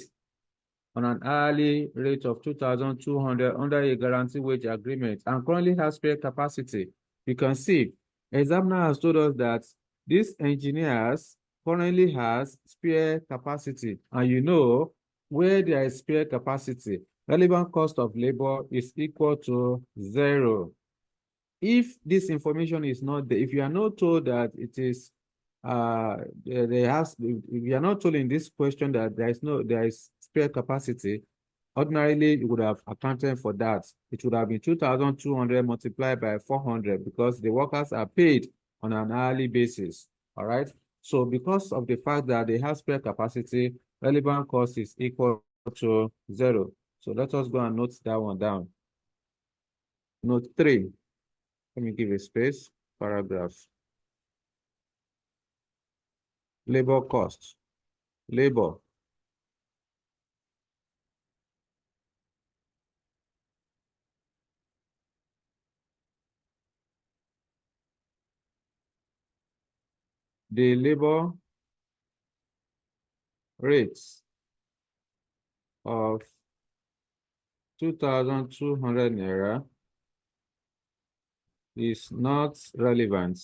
on an hourly rate of 2,200 under a guarantee wage agreement and currently has spare capacity. You can see, examiner has told us that these engineers currently has spare capacity, and you know, where there is spare capacity, relevant cost of labor is equal to 0. If this information is not there, if you are not told that it is if you are not told in this question that there is spare capacity, ordinarily you would have accounted for that. It would have been 2,200 multiplied by 400 because the workers are paid on an hourly basis. All right. So because of the fact that they have spare capacity, relevant cost is equal to 0. So let us go and note that one down. Note 3. Let me give a space, paragraph. Labor cost. Labor. The labor rates of 2,200 naira is not relevant.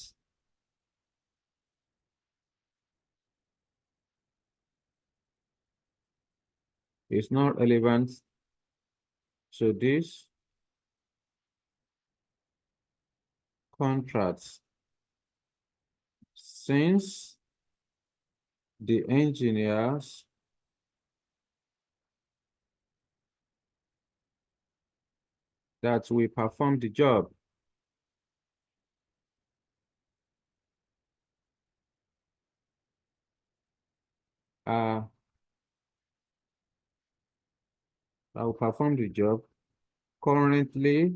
It's not relevant to this contract since the engineers that will perform the job currently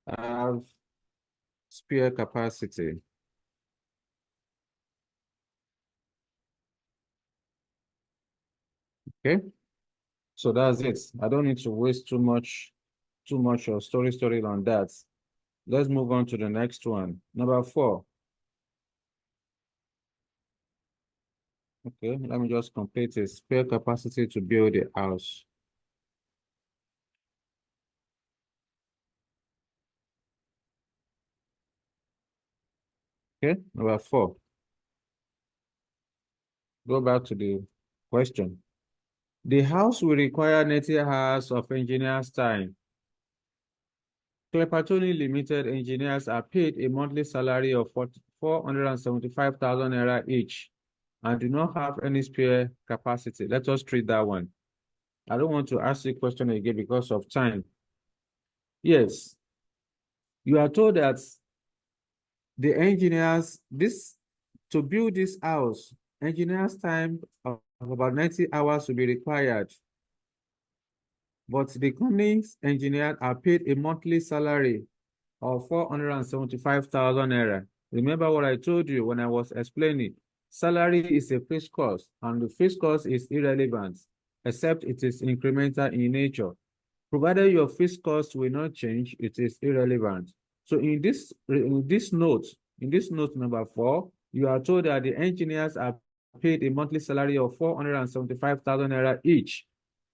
have spare capacity. Okay, so that's it. I don't need to waste too much of story on that. Let's move on to the next one. Number 4. Okay, let me just complete it. Spare capacity to build a house. Okay, number 4. Go back to the question. The house will require 90 hours of engineer's time. Klepatoni Limited engineers are paid a monthly salary of 475,000 naira each and do not have any spare capacity. Let us treat that one. I don't want to ask the question again because of time. Yes, you are told that the engineers, to build this house, engineers' time of about 90 hours will be required. But the company's engineers are paid a monthly salary of 475,000 naira. Remember what I told you when I was explaining. Salary is a fixed cost, and the fixed cost is irrelevant, except it is incremental in nature. Provided your fixed cost will not change, it is irrelevant. So in this note number 4, you are told that the engineers are paid a monthly salary of 475,000 naira each.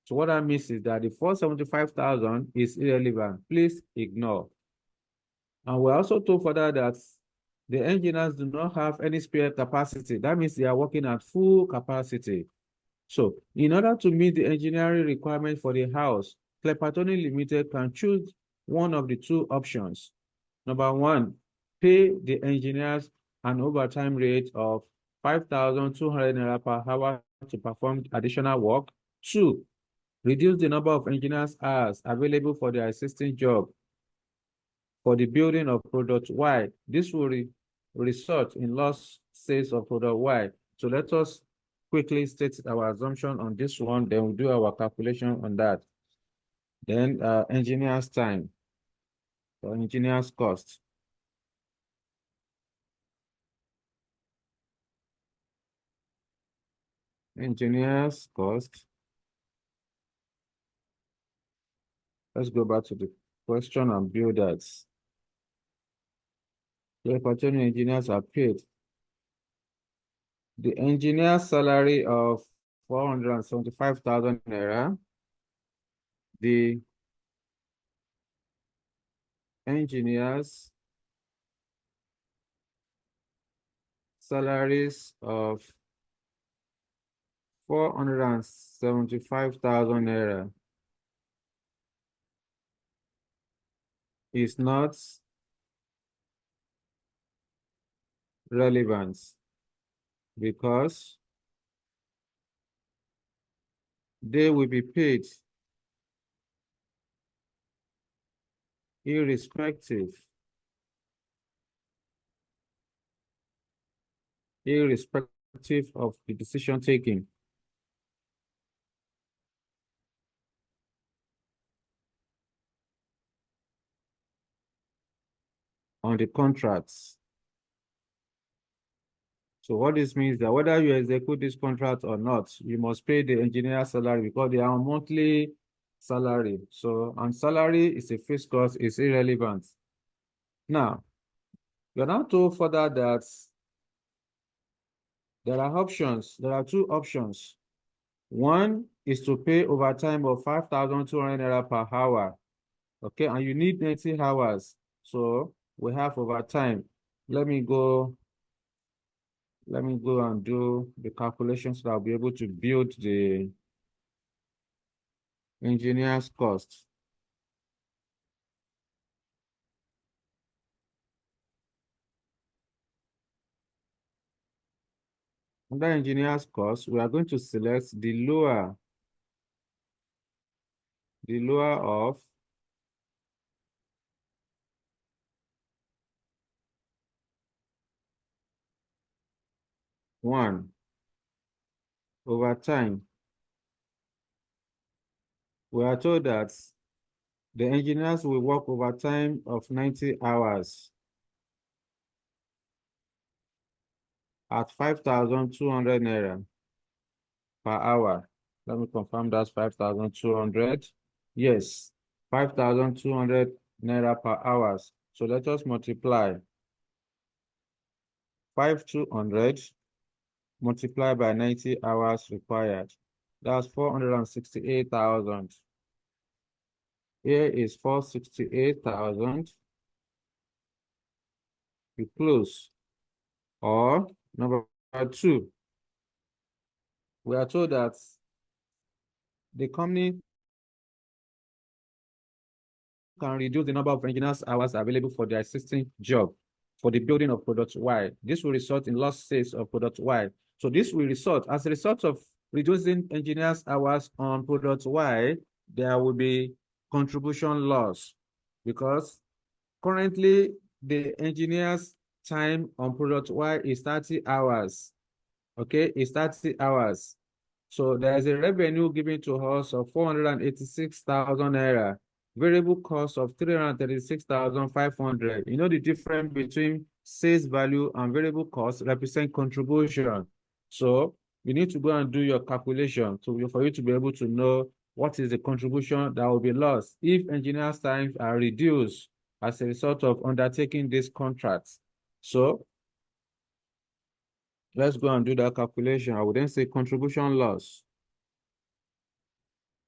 So what that means is that the 475,000 is irrelevant. Please ignore. And we're also told further that the engineers do not have any spare capacity. That means they are working at full capacity. So in order to meet the engineering requirement for the house, Clepatoni Limited can choose one of the two options. Number 1, pay the engineers an overtime rate of 5,200 naira per hour to perform additional work. 2, reduce the number of engineers hours available for their existing job for the building of product Y. This will result in lost sales of product Y. So let us quickly state our assumption on this one, then we'll do our calculation on that. Then engineer's time or engineer's cost. Engineer's cost. Let's go back to the question and build that. The Clepatoni engineers are paid. The engineer's salary of 475,000 naira. The engineers' salaries of 475,000 naira is not relevant because they will be paid irrespective of the decision taking on the contracts. So what this means that whether you execute this contract or not, you must pay the engineer salary because they are on monthly salary. So, and salary is a fixed cost, is irrelevant. Now, you're now told further that there are options. There are two options. One is to pay overtime of 5,200 naira per hour. Okay, and you need 90 hours. So we have overtime. Let me go and do the calculations so I'll be able to build the engineer's cost. Under engineer's cost, we are going to select the lower of 1 overtime. We are told that the engineers will work overtime of 90 hours at 5,200 naira per hour. Let me confirm that's 5,200. Yes, 5,200 naira per hour. So let us multiply 5,200 multiplied by 90 hours required. That's 468,000. Here is 468,000. We close. Or number 2, we are told that the company can reduce the number of engineers hours available for their existing job for the building of product Y. This will result in lost sales of product Y. So this will result, as a result of reducing engineers hours on product Y, there will be contribution loss because currently the engineers time on product Y is 30 hours. Okay, it's 30 hours. So there is a revenue given to us of 486,000 naira, variable cost of 336,500. You know the difference between sales value and variable cost represent contribution. So you need to go and do your calculation for you to be able to know what is the contribution that will be lost if engineers' times are reduced as a result of undertaking these contracts. So let's go and do that calculation. I would then say contribution loss.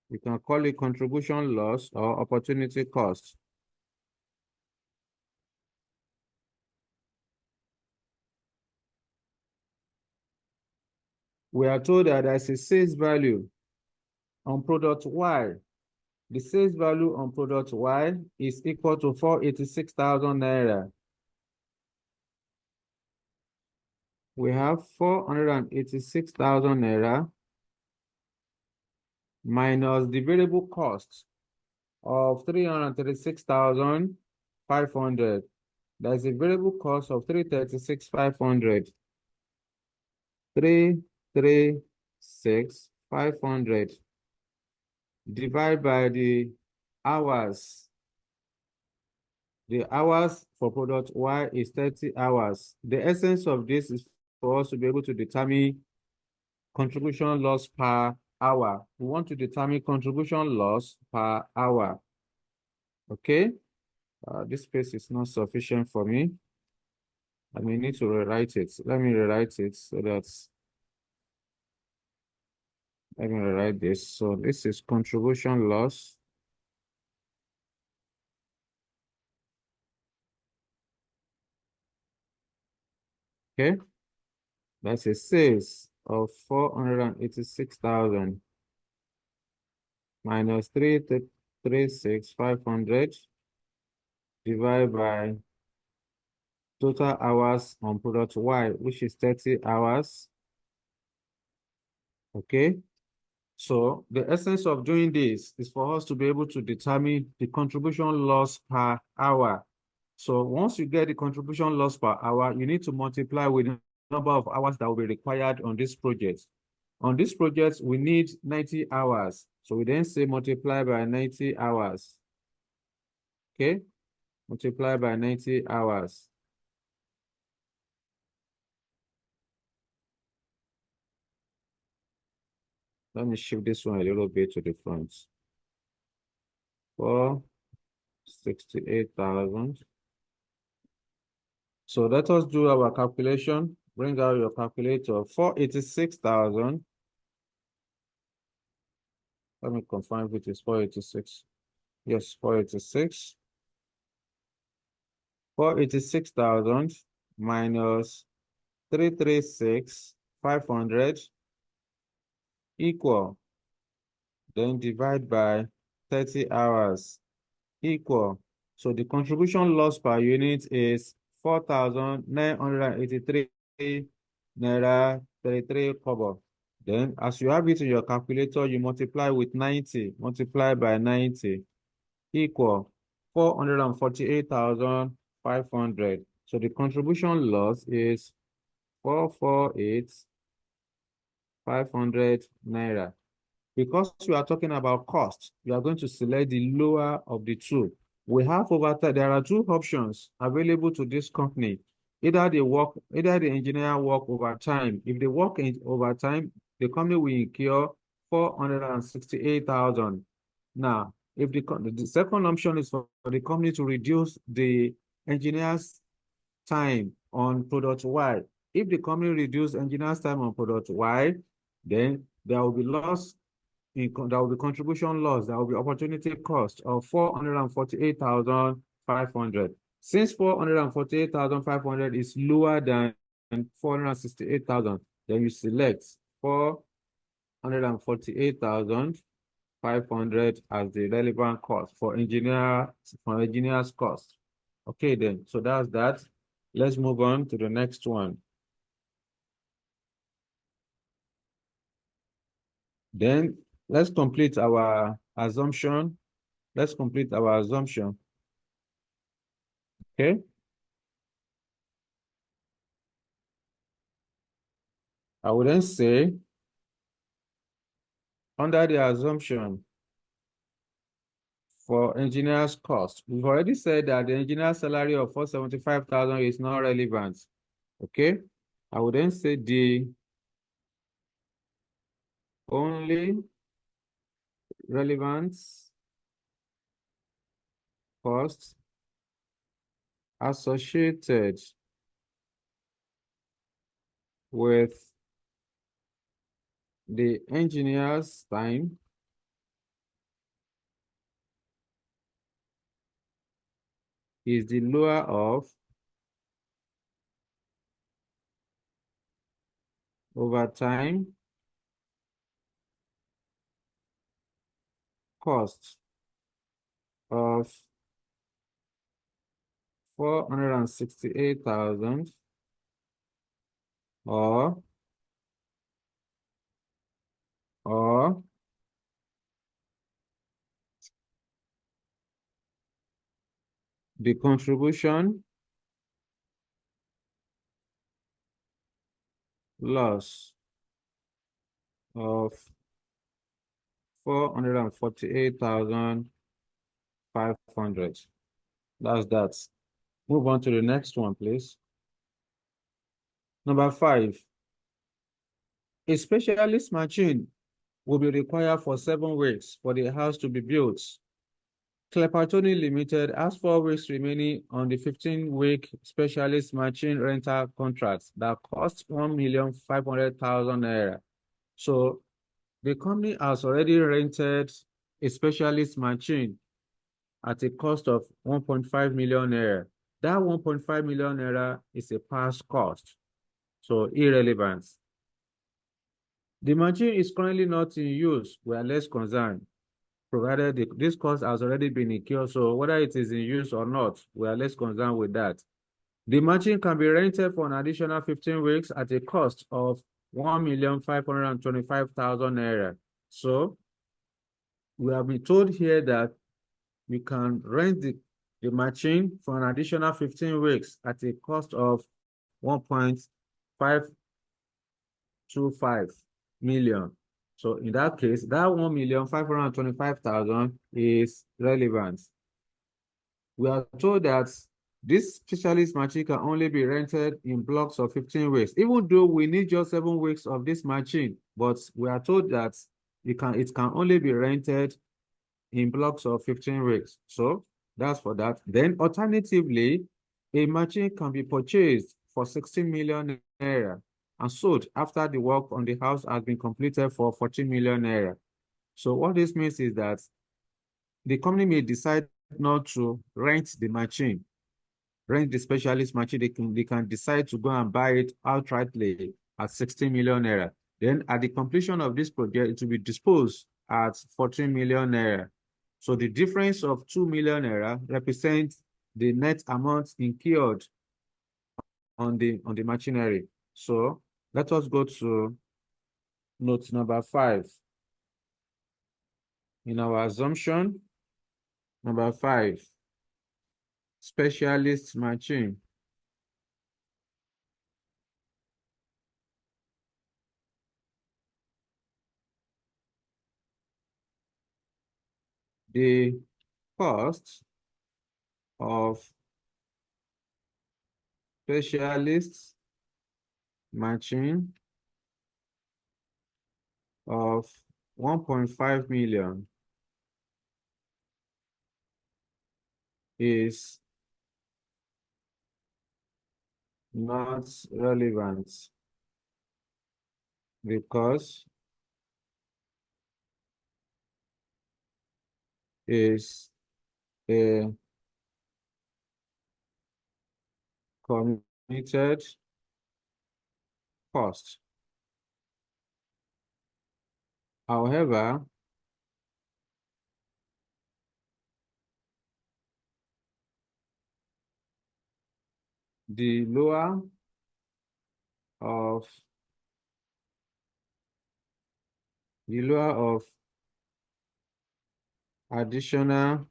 You can call it contribution loss or opportunity cost. We are told that there's a sales value on product Y. The sales value on product Y is equal to 486,000 naira. We have 486,000 naira minus the variable cost of 336,500. There's a variable cost of 336,500. 336,500 divided by the hours. The hours for product Y is 30 hours. The essence of this is for us to be able to determine contribution loss per hour. We want to determine contribution loss per hour. Okay? This space is not sufficient for me. I may need to rewrite it. Let me rewrite it so that let me rewrite this. So this is contribution loss. Okay? That's a sales of 486,000 minus 336,500 divided by total hours on product Y, which is 30 hours. Okay. So the essence of doing this is for us to be able to determine the contribution loss per hour. So once you get the contribution loss per hour, you need to multiply with the number of hours that will be required on this project. On this project, we need 90 hours. So we then say multiply by 90 hours. Okay? Multiply by 90 hours. Let me shift this one a little bit to the front. 468,000. So let us do our calculation. Bring out your calculator. 486,000. Let me confirm if it is 486. Yes, 486. 486,000 minus 336,500 equal. Then divide by 30 hours equal. So the contribution loss per unit is 4,983 naira 33 kobo. Then as you have it in your calculator, you multiply with 90, multiply by 90 equal 448,500. So the contribution loss is 448,500 naira. Because we are talking about cost, we are going to select the lower of the two. We have there are two options available to this company. Either the engineer work overtime. If they work overtime, the company will incur 468,000. Now, if the second option is for the company to reduce the engineer's time on product Y. If the company reduce engineer's time on product Y, then there will be loss. There will be contribution loss. There will be opportunity cost of 448,500. Since 448,500 is lower than 468,000, then you select 448,500 as the relevant cost for engineer's cost. Okay, then. So that's that. Let's move on to the next one. Then let's complete our assumption. Let's complete our assumption. Okay. I would then say, under the assumption for engineer's cost. We've already said that the engineer's salary of 475,000 is not relevant. Okay, I would then say the only relevant cost associated with the engineer's time is the lower of overtime cost of 468,000 or the contribution loss of 448,500. That's that. Move on to the next one, please. Number 5. A specialist machine will be required for 7 weeks for the house to be built. Clepatoni Limited has 4 weeks remaining on the 15-week specialist machine rental contract that costs 1,500,000 naira. So the company has already rented a specialist machine at a cost of 1.5 million naira. That 1.5 million naira is a past cost, so irrelevant. The machine is currently not in use. We are less concerned, provided this cost has already been incurred. So whether it is in use or not, we are less concerned with that. The machine can be rented for an additional 15 weeks at a cost of 1,525,000 naira. So we have been told here that we can rent the machine for an additional 15 weeks at a cost of 1.525 million. So in that case, that 1,525,000 is relevant. We are told that this specialist machine can only be rented in blocks of 15 weeks, even though we need just 7 weeks of this machine, but we are told that it can only be rented in blocks of 15 weeks. So that's for that. Then alternatively, a machine can be purchased for 16 million naira and sold after the work on the house has been completed for 14 million naira. So what this means is that the company may decide not to rent the machine, rent the specialist machine. They can decide to go and buy it outrightly at 16 million naira. Then at the completion of this project, it will be disposed at 14 million naira. So the difference of 2 million naira represents the net amount incurred on the machinery. So let us go to note number 5. In our assumption, number 5, specialist machine. The cost of specialist machine of 1.5 million is not relevant because is a committed cost. However, the lower of additional,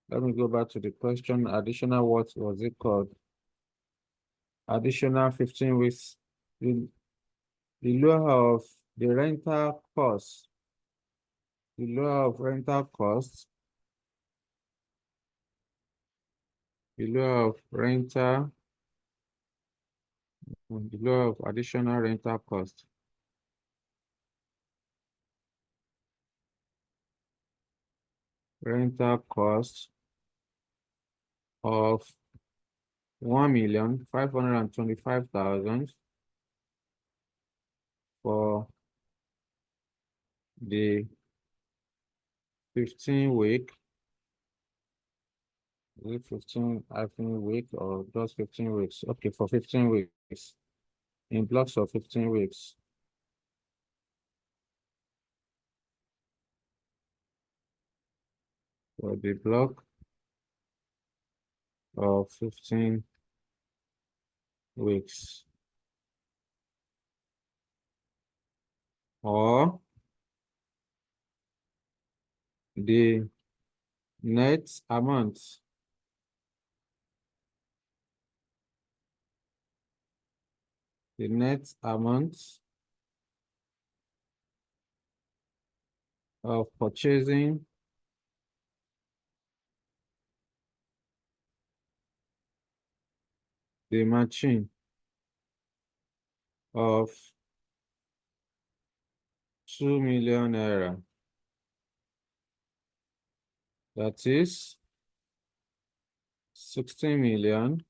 let me go back to the question. Additional, what was it called? Additional 15 weeks. The lower of the rental cost the law of rental costs, the law of rental, and the law of additional rental cost. Rental cost of 1,525,000 for the 15-week. Is it 15, I think, week or just 15 weeks? Okay, for 15 weeks. In blocks of 15 weeks. For the block of 15 weeks. Or the net amount of purchasing the machine of 2 million naira. That is 16 million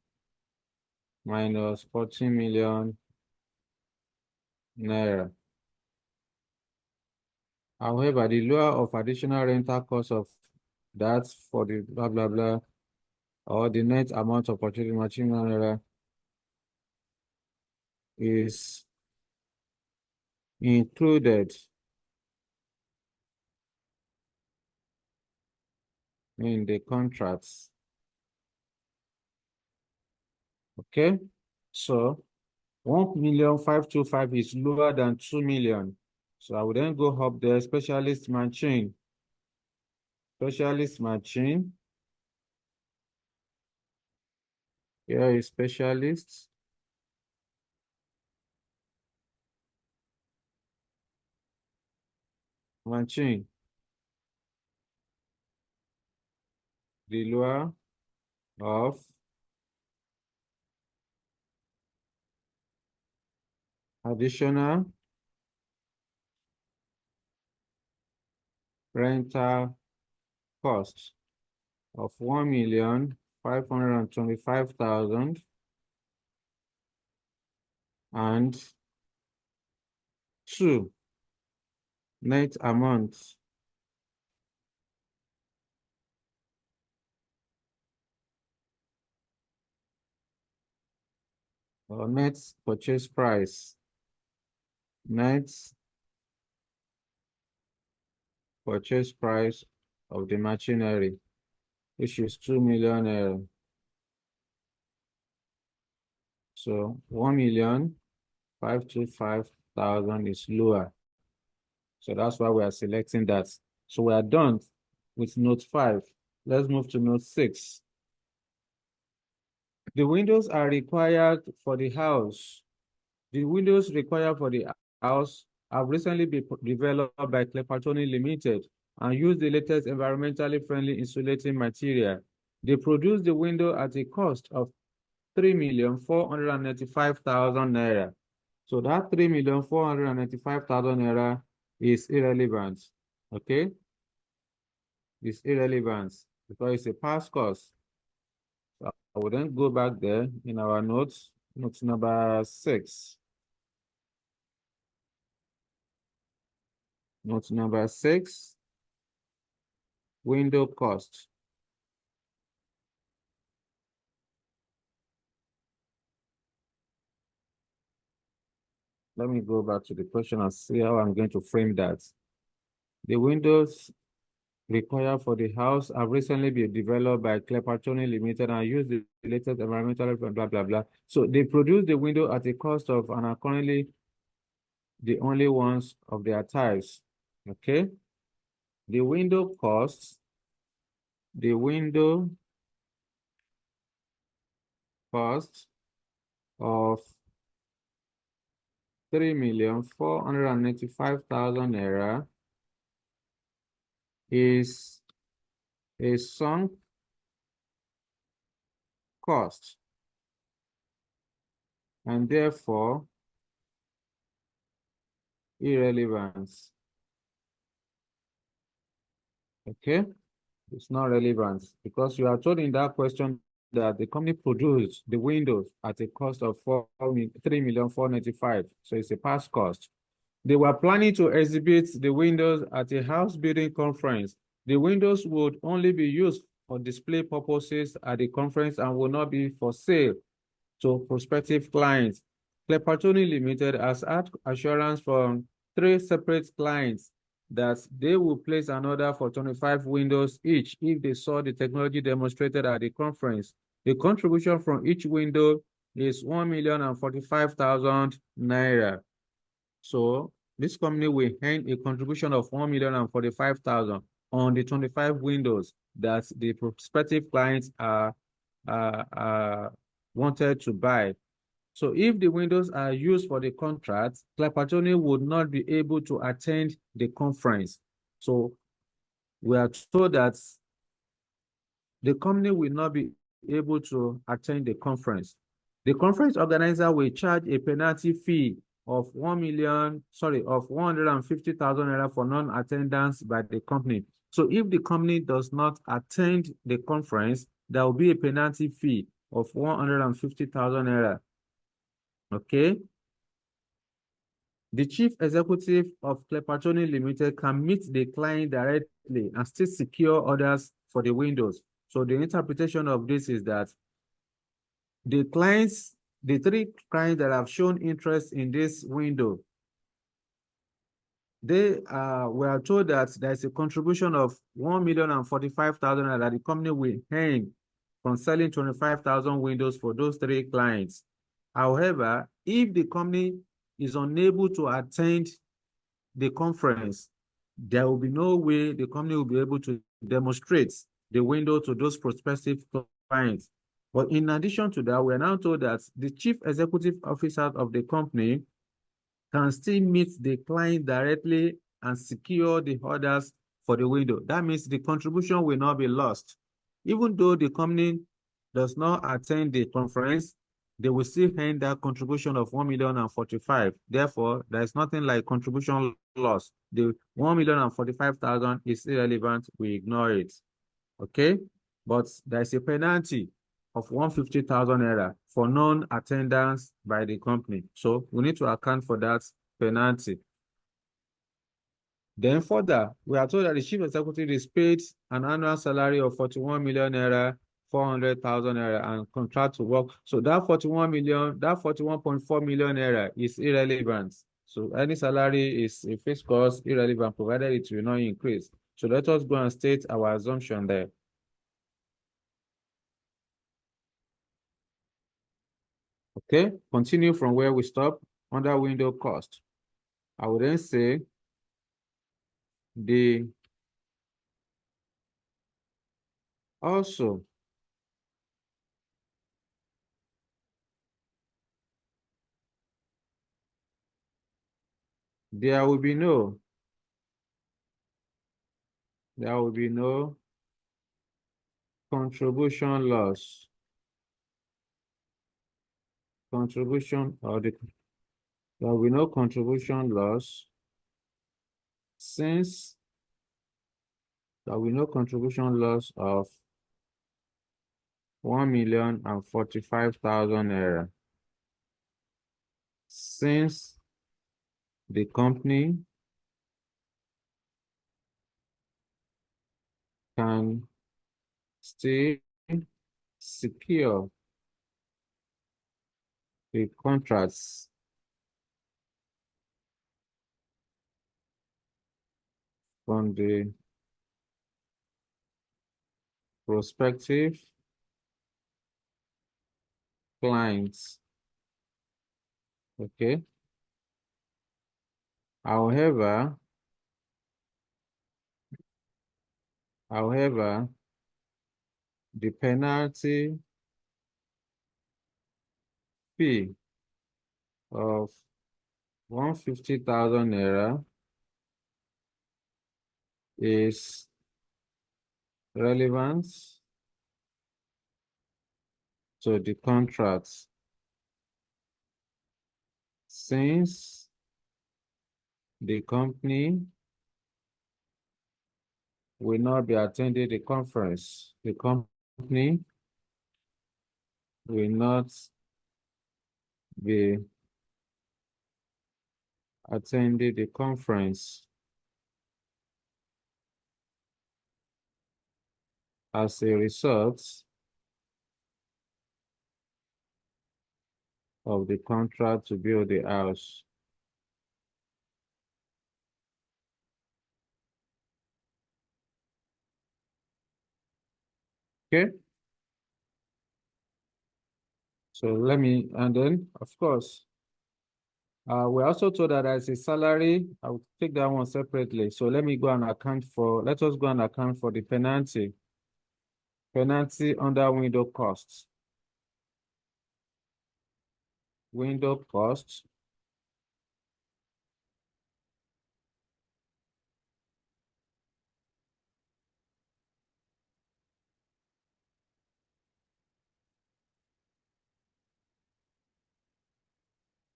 minus 14 million naira. However, the law of additional rental cost of that for the blah blah blah or the net amount of purchasing machine naira is included in the contracts. Okay, so 1,525,000 is lower than 2 million. So I will then go up there, specialist machine. Specialist machine. Here is specialist. Machine. The lower of additional rental cost of 1,525,000 and 2 net amount or net purchase price. Net purchase price of the machinery, which is 2 million. So 1,525,000 is lower. So that's why we are selecting that. So we are done with note 5. Let's move to note 6. The windows are required for the house. The windows required for the house have recently been developed by Clepatoni Limited and use the latest environmentally friendly insulating material. They produce the window at a cost of 3,495,000 naira. So that 3,495,000 naira is irrelevant. Okay? It's irrelevant because it's a past cost. So I will then go back there in our notes, note number 6. Note number 6, window cost. Let me go back to the question and see how I'm going to frame that. The windows required for the house have recently been developed by Clepatoni Limited and use the latest environmental blah, blah, blah. So they produce the window at a cost of and are currently the only ones of their types. Okay? The window cost of 3,495,000 naira is a sunk cost and therefore irrelevance. Okay, it's not relevant because you are told in that question that the company produced the windows at a cost of 3,495,000. So it's a past cost. They were planning to exhibit the windows at a house building conference. The windows would only be used for display purposes at the conference and will not be for sale to prospective clients. Clepatoni Limited has had assurance from 3 separate clients that they will place an order for 25 windows each if they saw the technology demonstrated at the conference. The contribution from each window is 1,045,000 naira. So this company will earn a contribution of 1,045,000 on the 25 windows that the prospective clients are wanted to buy. So if the windows are used for the contract, Clepatoni would not be able to attend the conference. So we are told that the company will not be able to attend the conference. The conference organizer will charge a penalty fee of 150,000 naira for non-attendance by the company. So if the company does not attend the conference, there will be a penalty fee of 150,000 naira. Okay. The chief executive of Clepatoni Limited can meet the client directly and still secure orders for the windows. So the interpretation of this is that the 3 clients that have shown interest in this window, they were told that there's a contribution of 1,045,000 that the company will earn from selling 25,000 windows for those 3 clients. However, if the company is unable to attend the conference, there will be no way the company will be able to demonstrate the window to those prospective clients. But in addition to that, we are now told that the chief executive officer of the company can still meet the client directly and secure the orders for the window. That means the contribution will not be lost. Even though the company does not attend the conference, they will still earn that contribution of 1,045,000. Therefore, there is nothing like contribution loss. The 1,045,000 is irrelevant. We ignore it. Okay, but there is a penalty of 150,000 naira for non-attendance by the company. So we need to account for that penalty. Then further, we are told that the chief executive is paid an annual salary of 41 million naira, 400,000 naira and contract to work. So that 41.4 million naira is irrelevant. So any salary is a fixed cost, irrelevant, provided it will not increase. So let us go and state our assumption there. Okay, continue from where we stop under window cost. I would then say also there will be no contribution loss. There will be no contribution loss since there will be no contribution loss of 1,045,000 naira since the company can still secure the contracts from the prospective clients. Okay. However, the penalty fee of 150,000 naira is relevance to the contracts since the company will not be attending the conference. The company will not be attending the conference as a result of the contract to build the house. Okay. So let me, and then of course, we're also told that as a salary. I'll take that one separately. So let me go and account for, let us go and account for the penalty. Penalty under window costs. Window costs.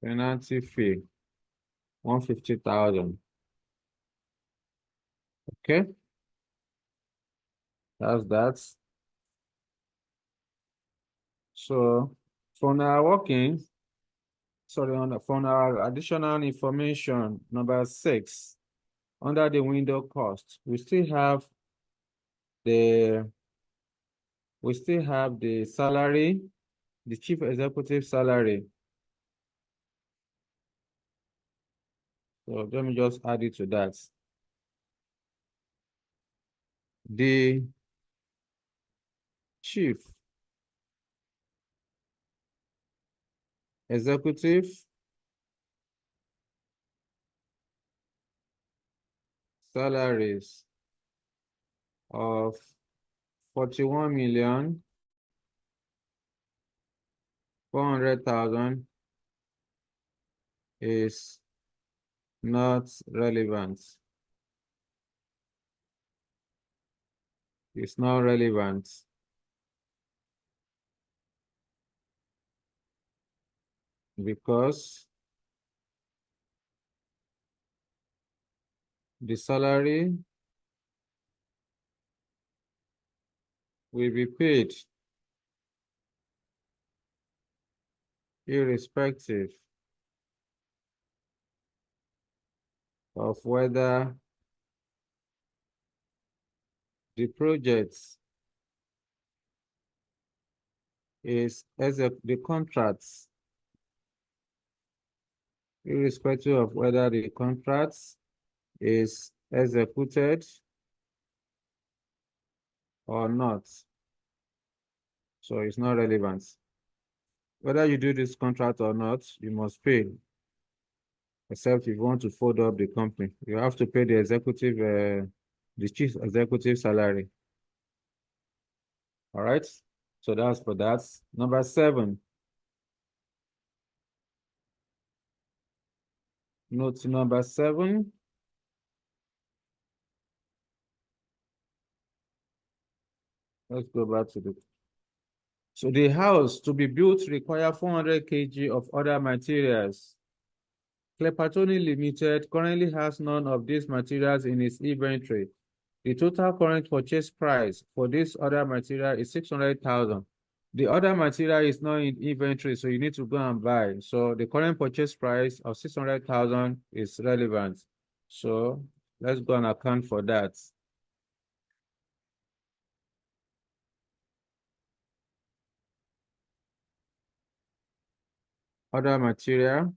Penalty fee, 150,000. Okay, that's that. So from our working, from our additional information, number 6, under the window cost, we still have the salary, the chief executive salary. So let me just add it to that. The chief executive salaries of 41,400,000 is not relevant. It's not relevant because the salary will be paid irrespective of whether the project is the contracts, irrespective of whether the contracts is executed or not. So it's not relevant. Whether you do this contract or not, you must pay. Except if you want to fold up the company, you have to pay the the chief executive salary. All right. So that's for that. Number 7. Note number 7. Let's go back to the. So the house to be built require 400 kg of other materials. Clepatoni Limited currently has none of these materials in its inventory. The total current purchase price for this other material is 600,000. The other material is not in inventory, so you need to go and buy. So the current purchase price of 600,000 is relevant. So let's go and account for that. Other material.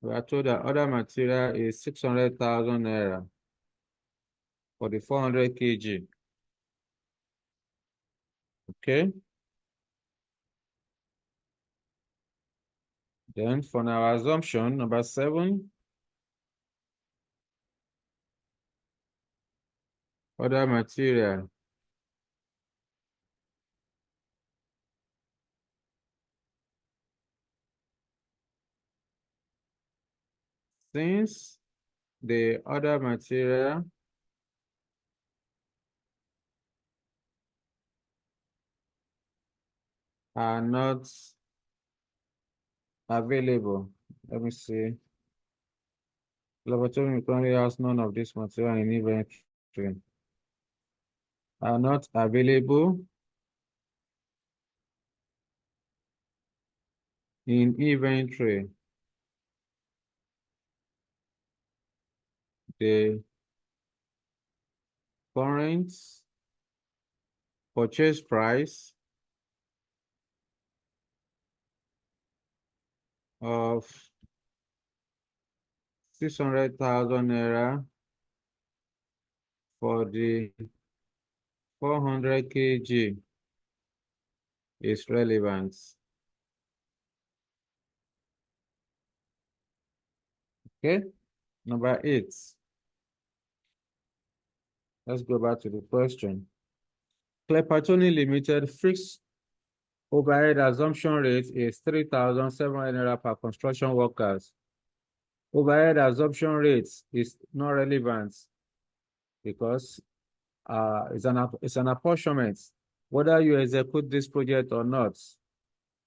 We are told that other material is 600,000 naira for the 400 kg. Okay. Then for our assumption, number 7, other material. Since the other material are not available. Let me see. Laboratory currently has none of this material in inventory. Are not available in inventory. The current purchase price of 600,000 naira for the 400 kg is relevant. Okay, number 8. Let's go back to the question. Clepatoni Limited fixed overhead assumption rate is 3,700 naira per construction workers. Overhead assumption rate is not relevant because it's an apportionment. Whether you execute this project or not,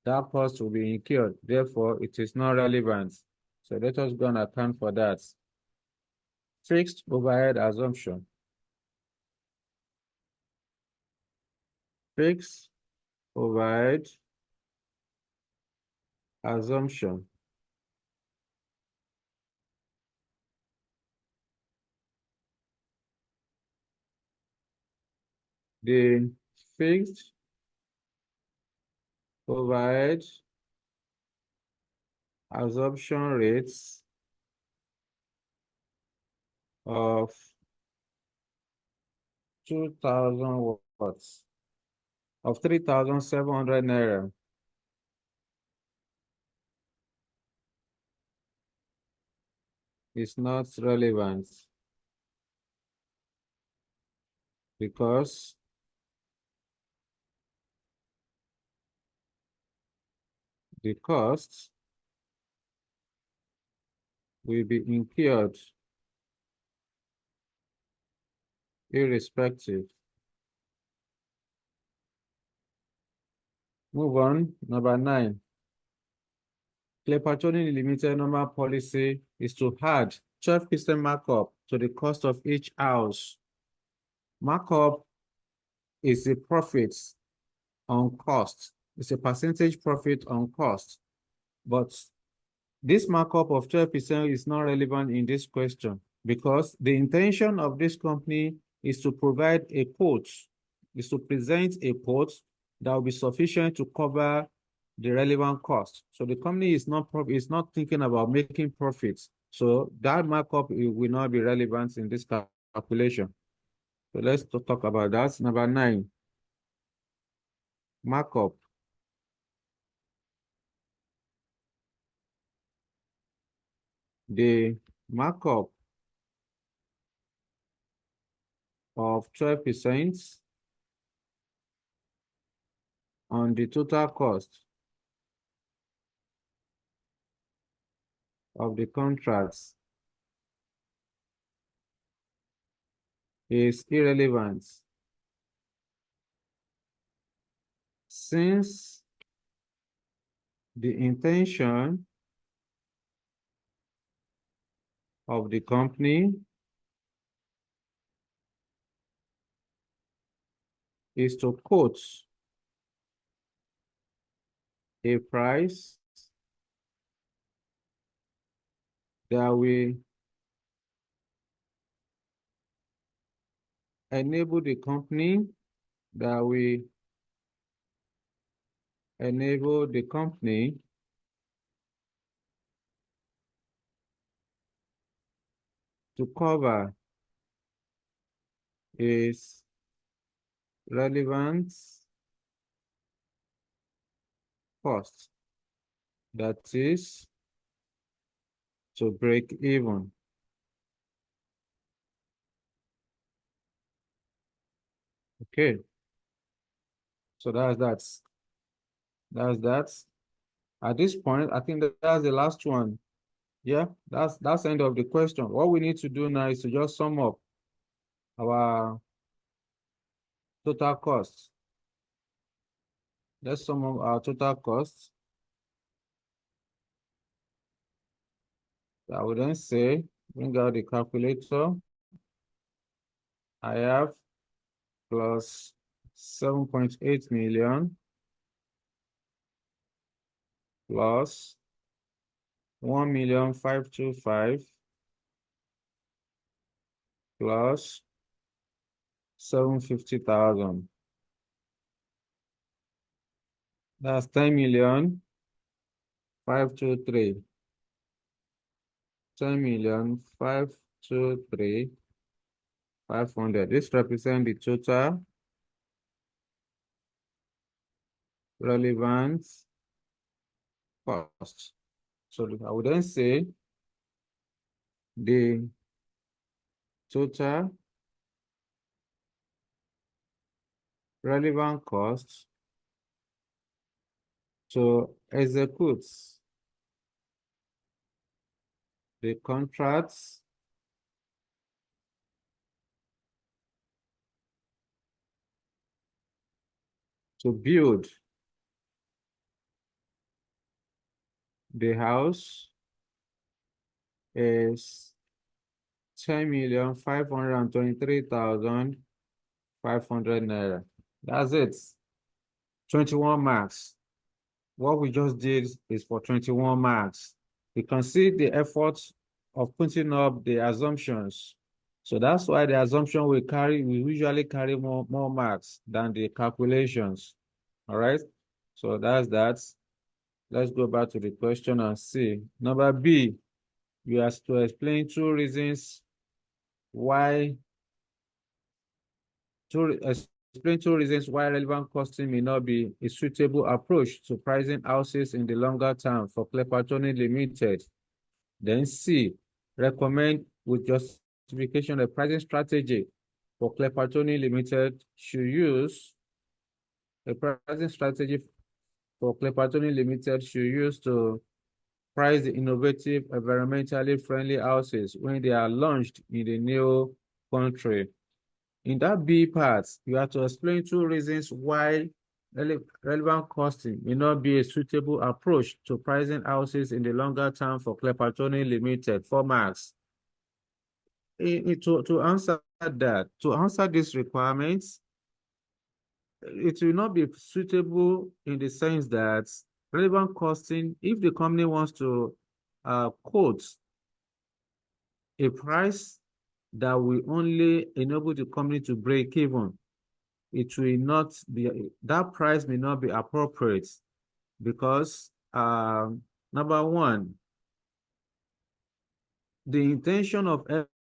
that cost will be incurred. Therefore, it is not relevant. So let us go and account for that. Fixed overhead assumption. Fixed overhead assumption. The fixed overhead assumption rates of 2,000 watts of 3,700 naira is not relevant because the cost will be incurred irrespective. Move on, number 9. Clepatoni Limited normal policy is to add 12% markup to the cost of each house. Markup is a profit on cost. It's a percentage profit on cost. But this markup of 12% is not relevant in this question because the intention of this company is to provide a quote, is to present a quote that will be sufficient to cover the relevant cost. So the company is not thinking about making profits. So that markup will not be relevant in this calculation. So let's talk about that. Number 9, markup. The markup of 12% on the total cost of the contracts is irrelevant since the intention of the company is to quote a price that will enable the company to cover its relevant cost, that is to break even. Okay, so that's that. At this point, I think that's the last one. Yeah, that's the end of the question. What we need to do now is to just sum up our total costs. Let's sum up our total costs. I will then say, bring out the calculator. I have plus 7.8 million plus 1,525,000 plus 750,000. That's 10,523. 10,523,500. This represents the total relevant cost. So I would then say the total relevant cost to execute the contracts to build the house is 10,523,500 naira. That's it. 21 marks. What we just did is for 21 marks. You can see the effort of putting up the assumptions. So that's why the assumption we usually carry more marks than the calculations. All right. So that's that. Let's go back to the question and see. Number B, you have to explain two reasons why explain two reasons why relevant costing may not be a suitable approach to pricing houses in the longer term for Klepatoni Limited. Then C, recommend with justification a pricing strategy for Klepatoni Limited should use a pricing strategy for Klepatoni Limited should use to price the innovative, environmentally friendly houses when they are launched in the new country. In that B part, you have to explain two reasons why relevant costing may not be a suitable approach to pricing houses in the longer term for Klepatoni Limited. 4 marks. To answer these requirements, it will not be suitable in the sense that relevant costing, if the company wants to quote a price that will only enable the company to break even, it will not be, that price may not be appropriate because number one, the intention of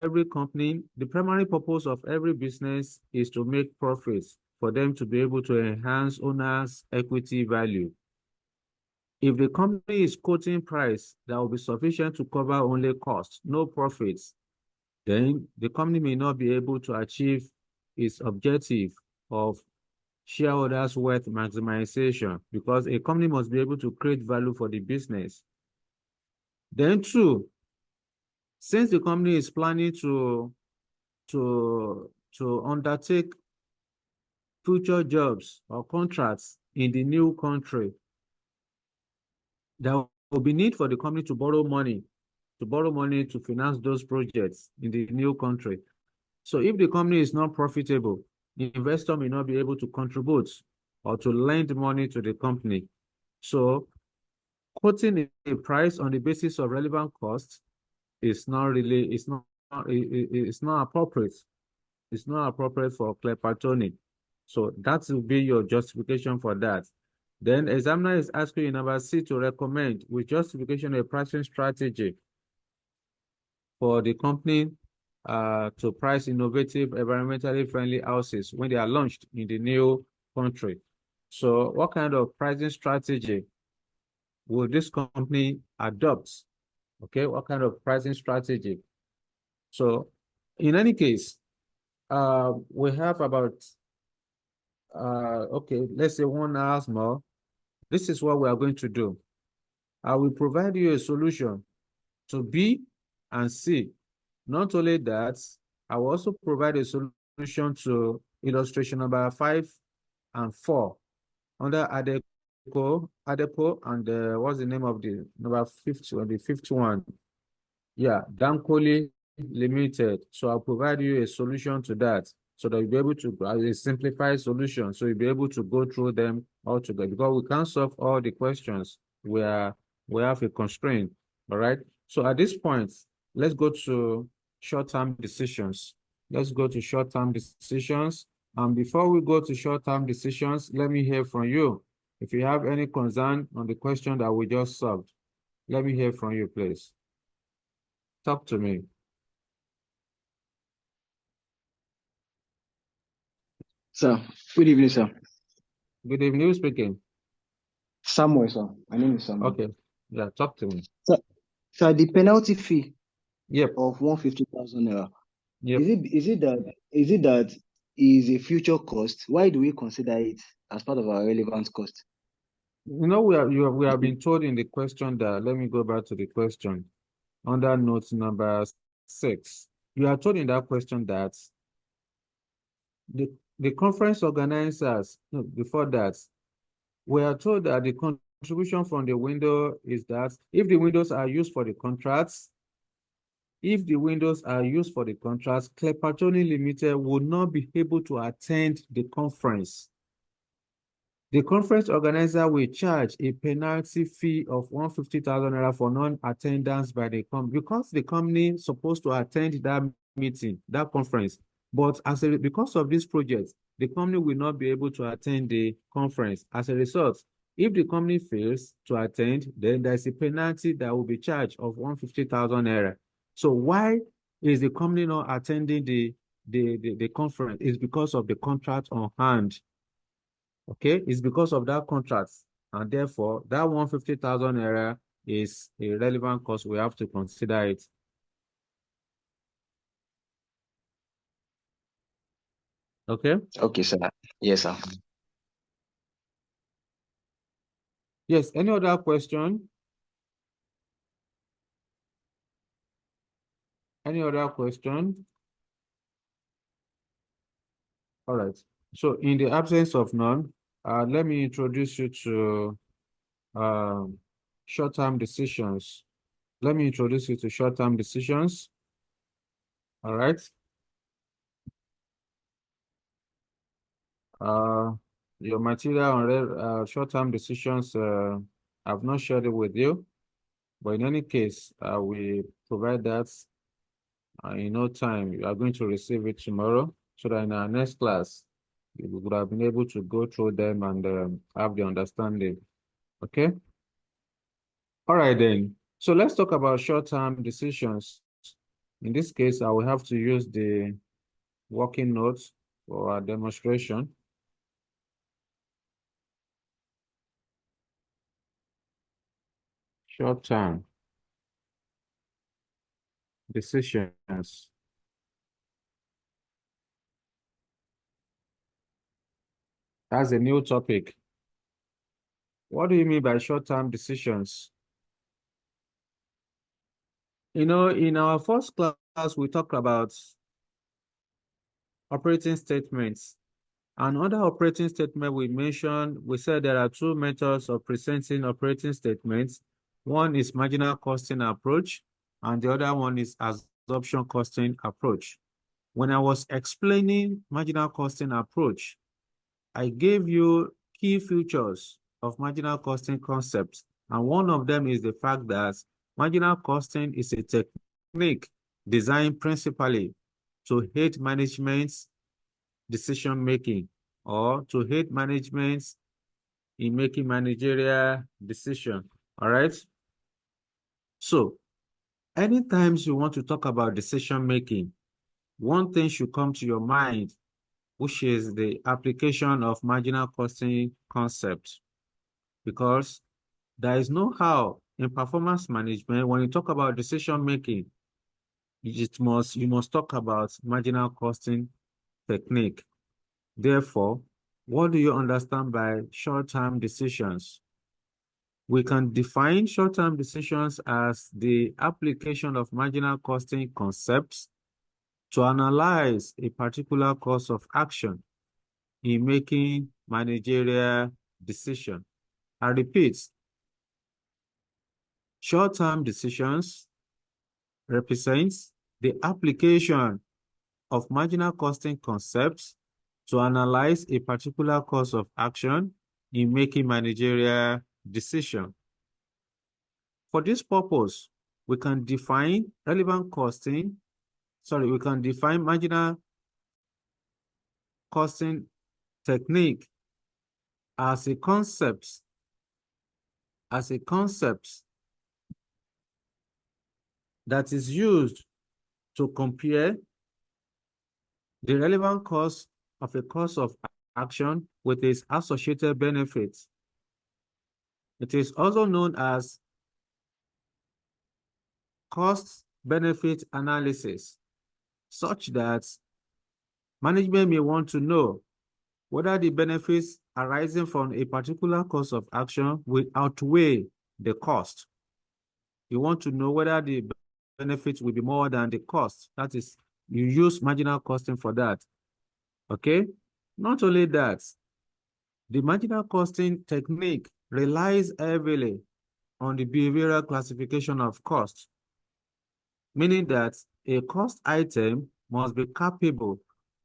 every company, the primary purpose of every business is to make profits for them to be able to enhance owners' equity value. If the company is quoting price that will be sufficient to cover only costs, no profits, then the company may not be able to achieve its objective of shareholders' wealth maximization because a company must be able to create value for the business. Then two, since the company is planning to undertake future jobs or contracts in the new country, there will be need for the company to borrow money to finance those projects in the new country. So if the company is not profitable, the investor may not be able to contribute or to lend money to the company. So quoting a price on the basis of relevant costs is not really, it's not appropriate. It's not appropriate for Klepatoni. So that will be your justification for that. Then examiner is asking you number C to recommend with justification a pricing strategy for the company to price innovative, environmentally friendly houses when they are launched in the new country. So what kind of pricing strategy will this company adopt? Okay, what kind of pricing strategy? So in any case, we have about, okay, let's say 1 hour more. This is what we are going to do. I will provide you a solution to B and C. Not only that, I will also provide a solution to illustration number 5 and 4 under ADEPO, and what's the name of the number 50 or the fifth one? Yeah, Dankoli Limited. So I'll provide you a solution to that so that you'll be able to, a simplified solution, so you'll be able to go through them all together, because we can't solve all the questions. We have a constraint, all right? So at this point, let's go to short-term decisions. Let's go to short-term decisions. And before we go to short-term decisions, let me hear from you. If you have any concern on the question that we just solved, let me hear from you, please. Talk to me. Sir, good evening, sir. Good evening. Who's speaking? Samuel, sir. My name is Samuel. Okay. Yeah, talk to me. Sir, the penalty fee Yep. of 150,000 naira. Yep. Is it that is a future cost? Why do we consider it as part of our relevant cost? You know, we have been told in the question that, let me go back to the question under note number 6. You are told in that question that the conference organizers, no, before that, we are told that the contribution from the window is that if the windows are used for the contracts, Clepatroni Limited would not be able to attend the conference. The conference organizer will charge a penalty fee of 150,000 naira for non-attendance by the company, because the company is supposed to attend that meeting, that conference. But because of this project, the company will not be able to attend the conference. As a result, if the company fails to attend, then there's a penalty that will be charged of 150,000 naira. So why is the company not attending the conference? It's because of the contract on hand. Okay, it's because of that contract, and therefore that 150,000 naira is a relevant cost. We have to consider it. Okay. Okay, sir. Yes, sir. Yes. Any other question? Any other question? All right. So in the absence of none, let me introduce you to short-term decisions. Let me introduce you to short-term decisions. All right. Your material on short-term decisions, I've not shared it with you, but in any case, we provide that in no time. You are going to receive it tomorrow, so that in our next class, you would have been able to go through them and have the understanding. Okay? All right, then. So let's talk about short-term decisions. In this case, I will have to use the working notes for our demonstration. Short-term decisions. That's a new topic. What do you mean by short-term decisions? You know, in our first class, we talked about operating statements. And under operating statement, we said there are two methods of presenting operating statements. One is marginal costing approach, and the other one is absorption costing approach. When I was explaining marginal costing approach, I gave you key features of marginal costing concepts. And one of them is the fact that marginal costing is a technique designed principally to aid management's decision-making, or to aid management in making managerial decision. All right. So anytime you want to talk about decision-making, one thing should come to your mind, which is the application of marginal costing concept. Because there is no how in performance management, when you talk about decision-making, you must talk about marginal costing technique. Therefore, what do you understand by short-term decisions? We can define short-term decisions as the application of marginal costing concepts to analyze a particular course of action in making managerial decision. I repeat, short-term decisions represents the application of marginal costing concepts to analyze a particular course of action in making managerial decision. For this purpose, we can define we can define marginal costing technique as a concept that is used to compare the relevant cost of a course of action with its associated benefits. It is also known as cost-benefit analysis, such that management may want to know whether the benefits arising from a particular course of action will outweigh the cost. You want to know whether the benefits will be more than the cost. That is, you use marginal costing for that. Okay? Not only that, the marginal costing technique relies heavily on the behavioral classification of cost, meaning that a cost item must be capable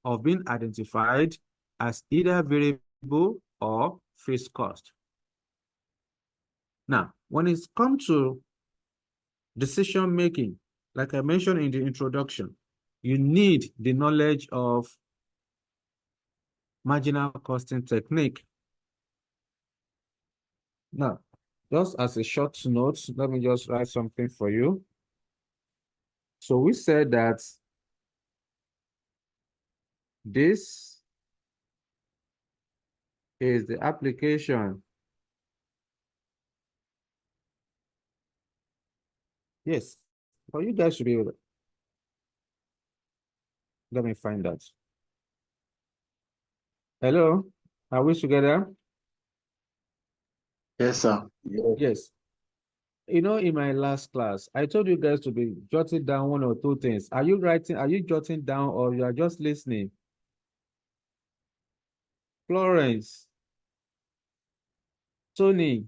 of being identified as either variable or fixed cost. Now, when it comes to decision making, like I mentioned in the introduction, you need the knowledge of marginal costing technique. Now, just as a short note, let me just write something for you. So we said that this is the application. Yes, but you guys should be able to. Let me find that. Hello, are we together? Yes, sir. Yes. You know, in my last class, I told you guys to be jotting down one or two things. Are you jotting down, or you are just listening? Florence, Tony,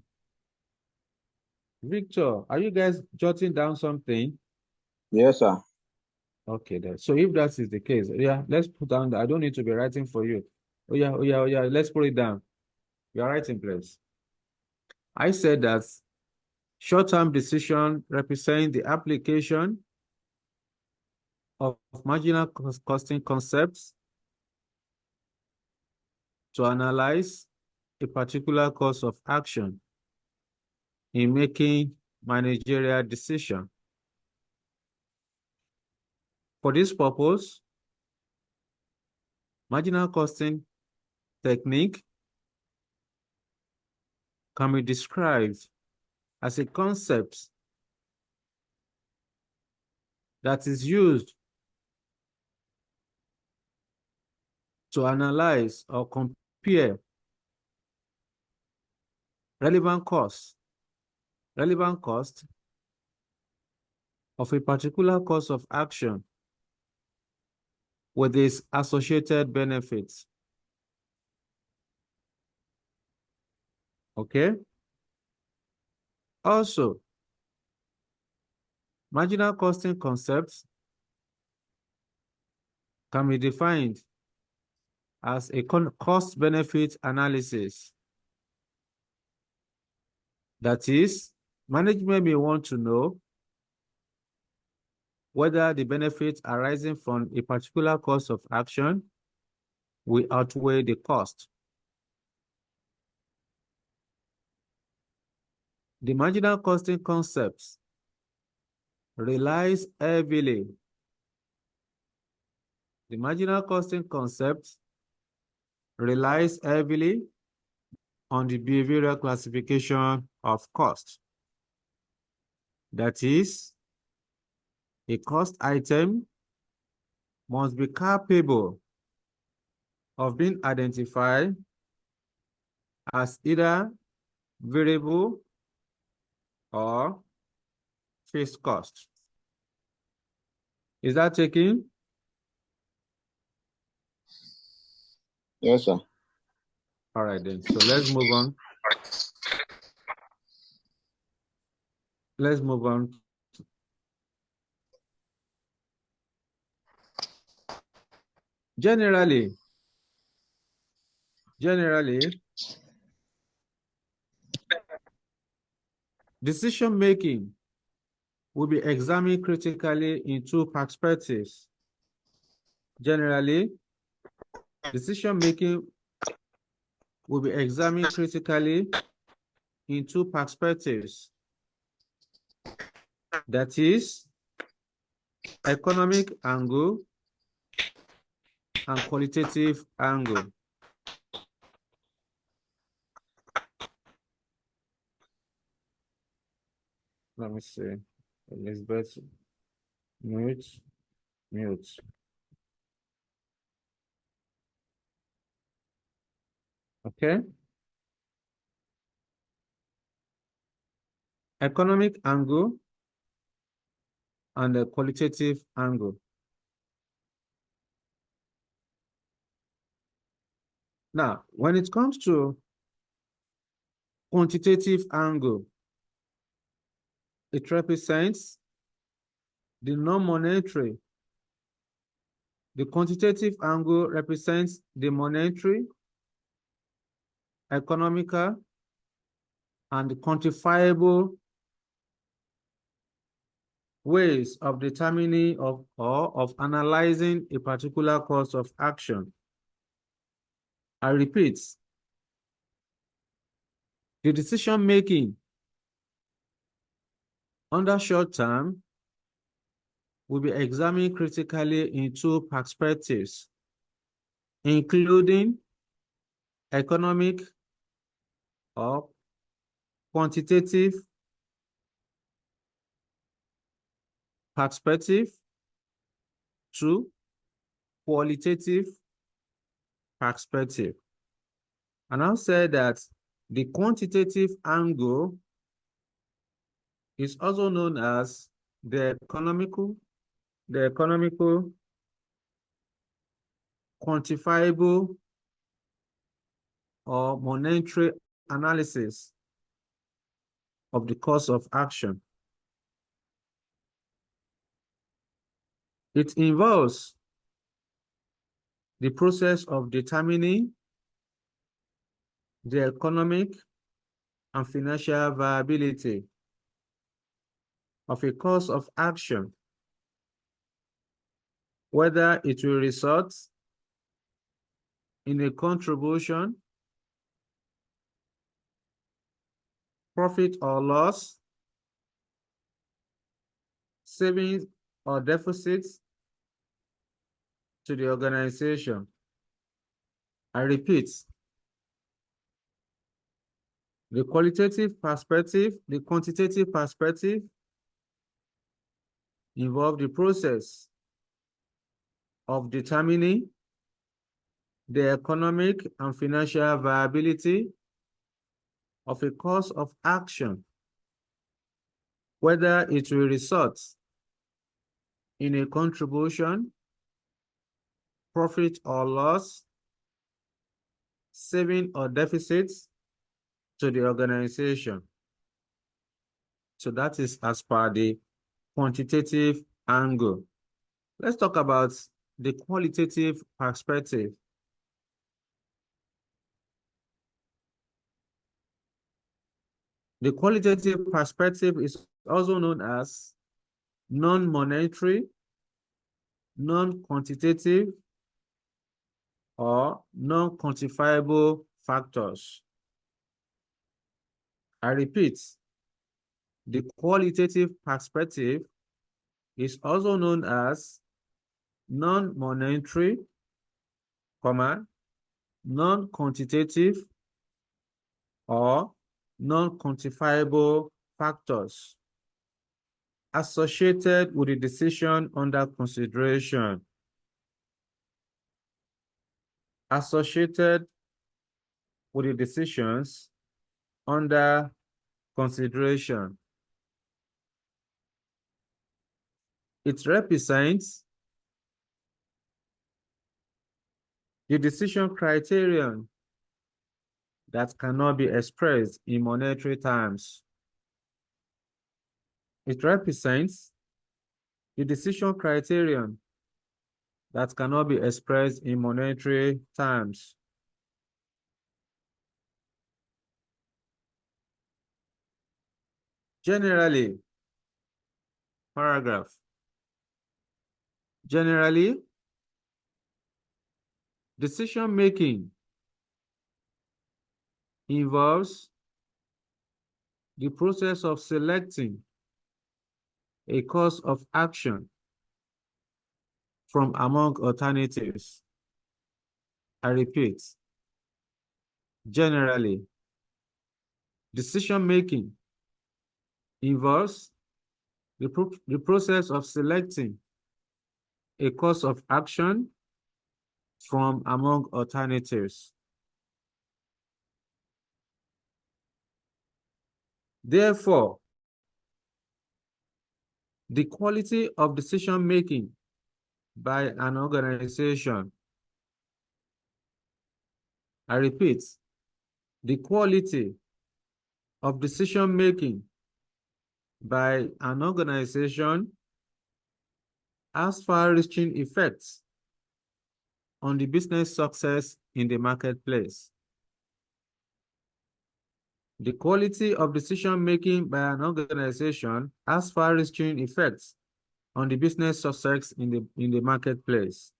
Victor, are you guys jotting down something? Yes, sir. Okay, then. So if that is the case, yeah, let's put down I don't need to be writing for you. Oh yeah, let's put it down. You are writing, please. I said that short-term decision represent the application of marginal costing concepts to analyze a particular course of action in making managerial decision. For this purpose, marginal costing technique can be described as a concept that is used to analyze or compare relevant cost of a particular course of action with its associated benefits. Okay? Also, marginal costing concepts can be defined as a cost-benefit analysis. That is, management may want to know whether the benefits arising from a particular course of action will outweigh the cost. The marginal costing concepts relies heavily. The marginal costing concept relies heavily on the behavioral classification of cost. That is, a cost item must be capable of being identified as either variable or fixed cost. Is that taken? Yes, sir. All right then. So let's move on. Let's move on. Generally, decision making will be examined critically in two perspectives. Generally, decision making will be examined critically in two perspectives. That is, economic angle and qualitative angle. Let me see. Elizabeth, mute. Okay. Economic angle and the qualitative angle. Now, when it comes to quantitative angle, it represents the non-monetary. The quantitative angle represents the monetary, economical, and quantifiable ways of determining or of analyzing a particular course of action. I repeat, the decision making under short term will be examined critically in two perspectives, including economic or quantitative perspective to qualitative perspective. And I'll say that the quantitative angle is also known as the economical, quantifiable, or monetary analysis of the course of action. It involves the process of determining the economic and financial viability of a course of action, whether it will result in a contribution, profit or loss, savings or deficits to the organization. I repeat, the quantitative perspective involve the process of determining the economic and financial viability of a course of action, whether it will result in a contribution, profit or loss, saving or deficits to the organization. So that is as per the quantitative angle. Let's talk about the qualitative perspective. The qualitative perspective is also known as non-monetary, non-quantitative, or non-quantifiable factors. I repeat, the qualitative perspective is also known as non-monetary, non-quantitative, or non-quantifiable factors associated with the decision under consideration. Associated with the decisions under consideration. It represents the decision criterion that cannot be expressed in monetary terms. It represents the decision criterion that cannot be expressed in monetary terms. Generally, paragraph. Generally, decision-making involves the process of selecting a course of action from among alternatives. I repeat, generally, decision-making involves the process of selecting a course of action from among alternatives. Therefore, the quality of decision-making by an organization, I repeat, the quality of decision-making by an organization has far-reaching effects on the business success in the marketplace. The quality of decision-making by an organization has far-reaching effects on the business success in the marketplace.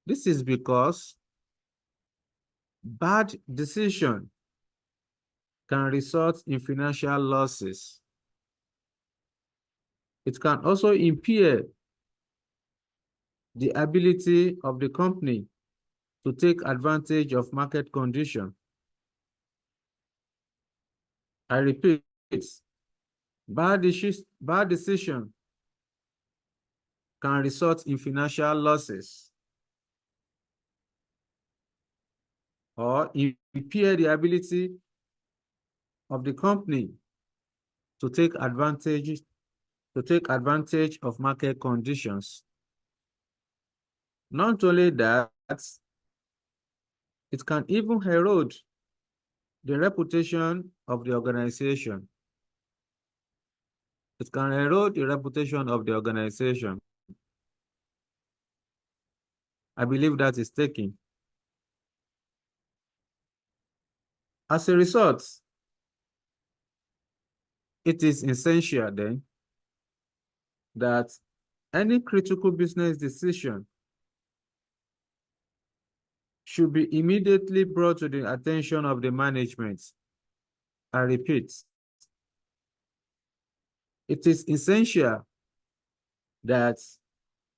This is because bad decision can result in financial losses. It can also impair the ability of the company to take advantage of market conditions. I repeat, bad decision can result in financial losses or impair the ability of the company to take advantage of market conditions. Not only that, it can even erode the reputation of the organization. It can erode the reputation of the organization. I believe that is taken. As a result, it is essential then that any critical business decision should be immediately brought to the attention of the management. I repeat, it is essential that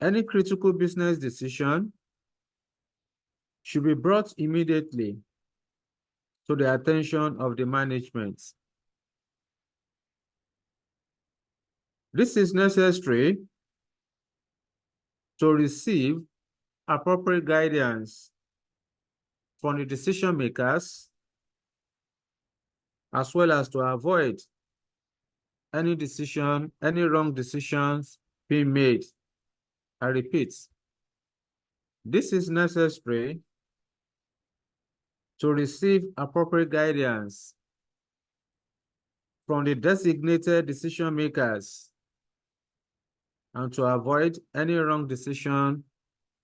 any critical business decision should be brought immediately to the attention of the management. This is necessary to receive appropriate guidance from the decision makers, as well as to avoid any wrong decisions being made. I repeat, this is necessary to receive appropriate guidance from the designated decision makers and to avoid any wrong decision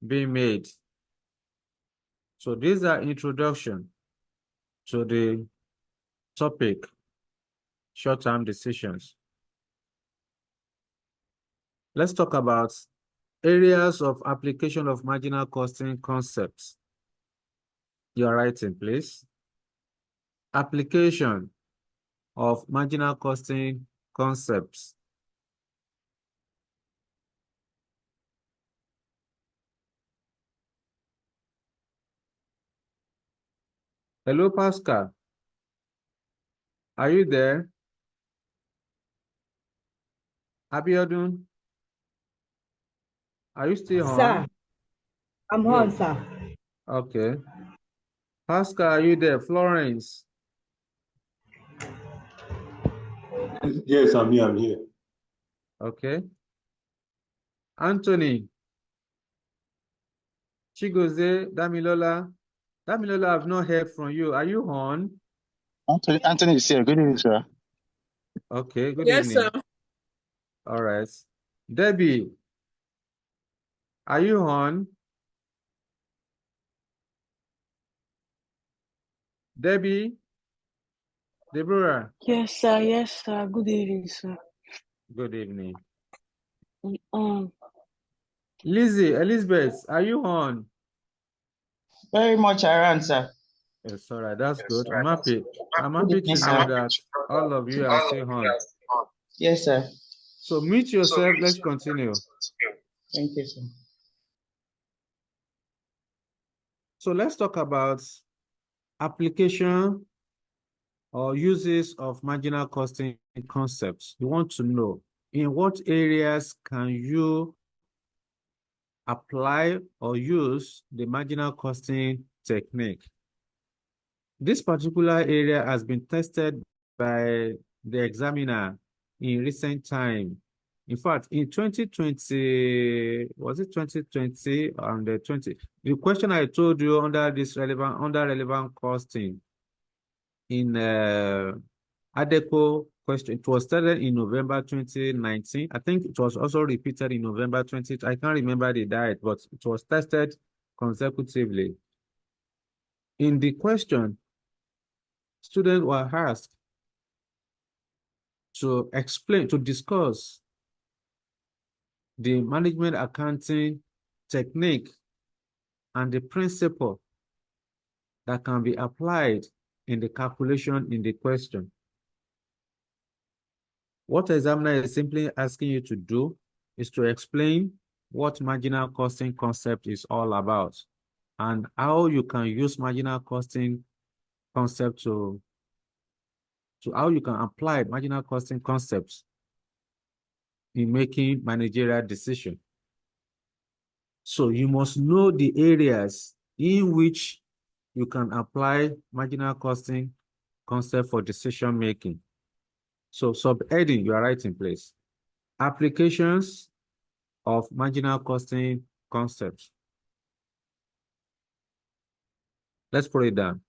being made. So these are introduction to the topic, short-term decisions. Let's talk about areas of application of marginal costing concepts. You're writing, please. Application of marginal costing concepts. Hello, Pascal. Are you there? Abiodun, are you still on? Sir, I'm on, sir. Okay. Pascal, are you there? Florence? Yes, I'm here. Okay. Anthony, Chigoze, Damilola. Damilola, I've not heard from you. Are you on? Anthony is here. Good evening, sir. Okay, good Yes, evening. sir. All right. Debbie, are you on? Debbie? Deborah? Yes, sir. Yes, sir. Good evening, sir. Good evening. Um, Lizzie, Elizabeth, are you on? Very much around, sir. Yes, all right, that's good. I'm happy. I'm Good happy evening, to know sir. that all of you are still on. Yes, sir. So mute yourself. Let's continue. Thank you, sir. So let's talk about application or uses of marginal costing concepts. You want to know in what areas can you apply or use the marginal costing technique. This particular area has been tested by the examiner in recent time. In fact, in 2020, was it 2020 and the 20? The question I told you under relevant costing in ADECO question, it was started in November 2019. I think it was also repeated in November 20. I can't remember the date, but it was tested consecutively. In the question, students were asked to discuss the management accounting technique and the principle that can be applied in the calculation in the question. What the examiner is simply asking you to do is to explain what marginal costing concept is all about and how you can use marginal costing concept to how you can apply marginal costing concepts in making managerial decisions. So you must know the areas in which you can apply marginal costing concept for decision making. So subheading, you are right in place. Applications of marginal costing concepts. Let's put it down.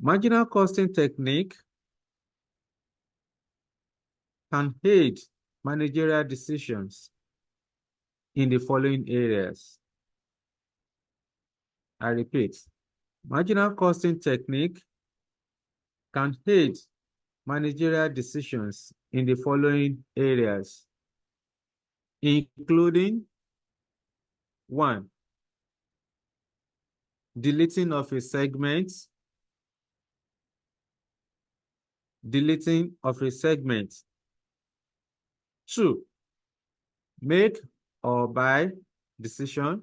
Marginal costing technique can aid managerial decisions in the following areas. I repeat, marginal costing technique can aid managerial decisions in the following areas, including 1, deleting of a segment, deleting of a segment. 2, make or buy decision.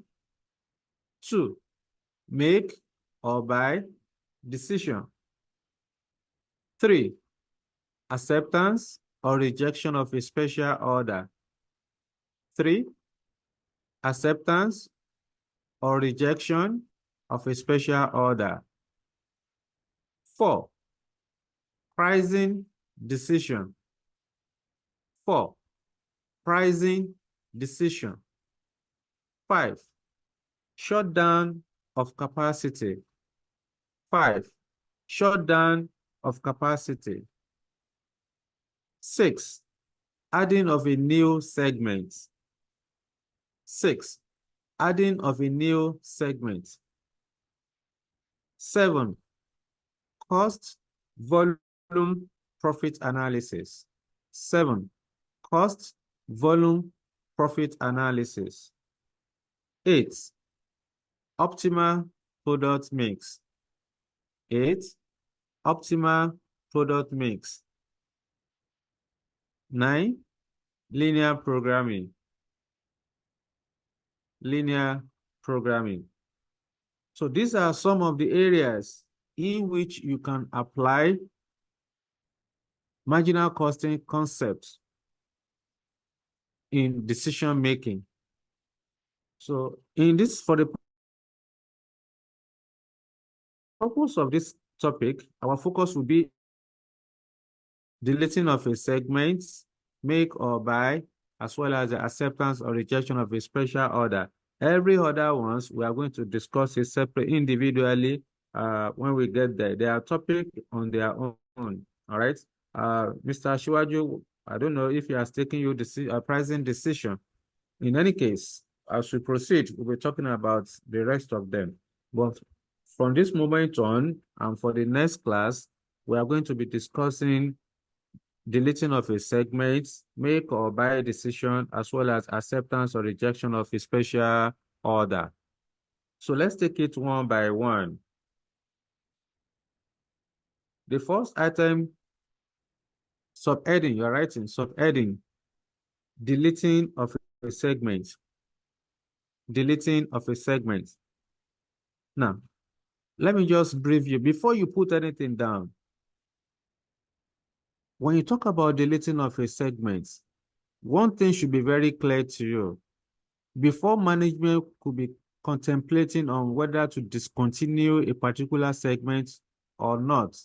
2, make or buy decision. 3, acceptance or rejection of a special order. 3, acceptance or rejection of a special order. 4, pricing decision. 4, pricing decision. 5, shutdown of capacity. 5, shutdown of capacity. 6, adding of a new segment. 6, adding of a new segment. 7, cost, volume, profit analysis. 7, cost, volume, profit analysis. 8, optimal product mix. 8, optimal product mix. 9, linear programming. Linear programming. So these are some of the areas in which you can apply marginal costing concepts in decision making. So for the purpose of this topic, our focus will be deleting of a segment, make or buy, as well as the acceptance or rejection of a special order. Every other ones, we are going to discuss it separately, individually, when we get there. They are topic on their own, all right? Mr. Shiwaju, I don't know if he has taken you a pricing decision. In any case, as we proceed, we'll be talking about the rest of them. But from this moment on, and for the next class, we are going to be discussing deleting of a segment, make or buy decision, as well as acceptance or rejection of a special order. So let's take it one by one. The first item, subheading, you're writing, subheading, deleting of a segment. Deleting of a segment. Now, let me just brief you, before you put anything down, when you talk about deleting of a segment, one thing should be very clear to you. Before management could be contemplating on whether to discontinue a particular segment or not,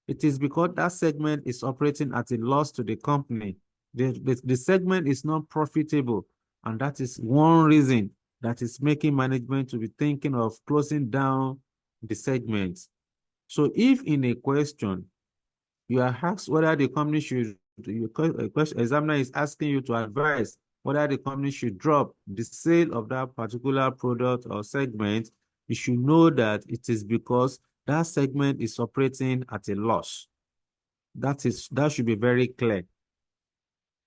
it is because that segment is operating at a loss to the company. The segment is not profitable, and that is one reason that is making management to be thinking of closing down the segment. So if in a question, you are asked whether the company should, examiner is asking you to advise whether the company should drop the sale of that particular product or segment, you should know that it is because that segment is operating at a loss. That should be very clear.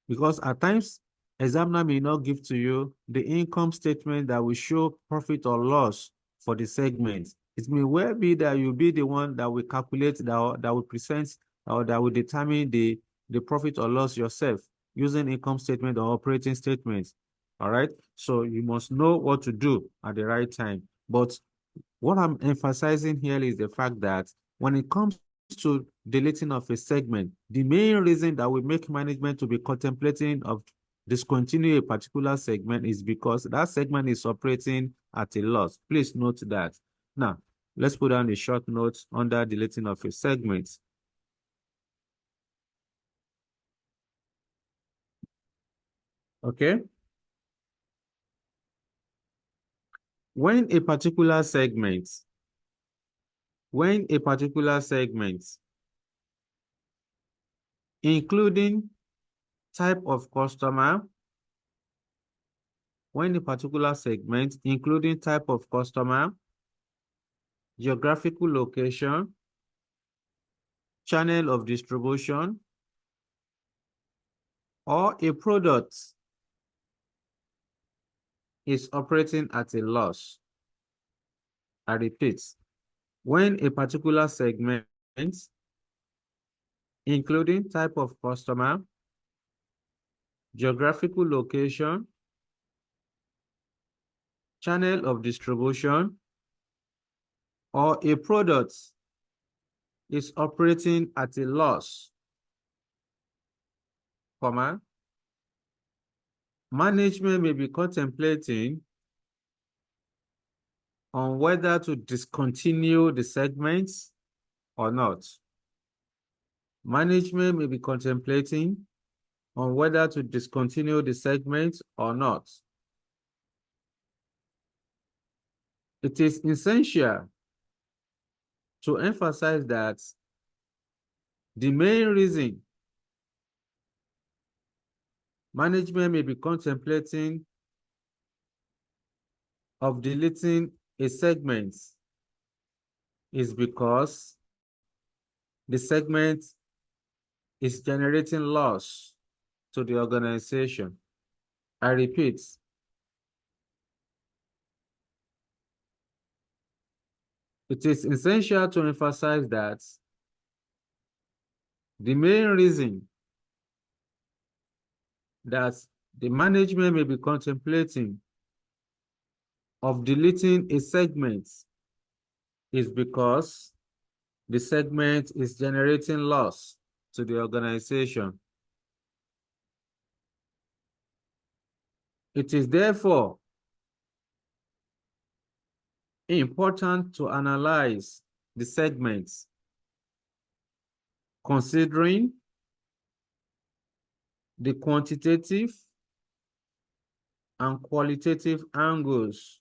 Because at times, examiner may not give to you the income statement that will show profit or loss for the segment. It may well be that you'll be the one that will calculate, that will present, or that will determine the profit or loss yourself using income statement or operating statements. All right. So you must know what to do at the right time. But what I'm emphasizing here is the fact that when it comes to deleting of a segment, the main reason that we make management to be contemplating of discontinue a particular segment is because that segment is operating at a loss. Please note that. Now, let's put down a short note under deleting of a segment. Okay. When a particular segment, including type of customer, geographical location, channel of distribution, or a product is operating at a loss. I repeat, when a particular segment, including type of customer, geographical location, channel of distribution, or a product is operating at a loss, management may be contemplating on whether to discontinue the segments or not. Management may be contemplating on whether to discontinue the segments or not. It is essential to emphasize that the main reason management may be contemplating of deleting a segment is because the segment is generating loss to the organization. I repeat, it is essential to emphasize that the main reason that the management may be contemplating of deleting a segment is because the segment is generating loss to the organization. It is therefore important to analyze the segments considering the quantitative and qualitative angles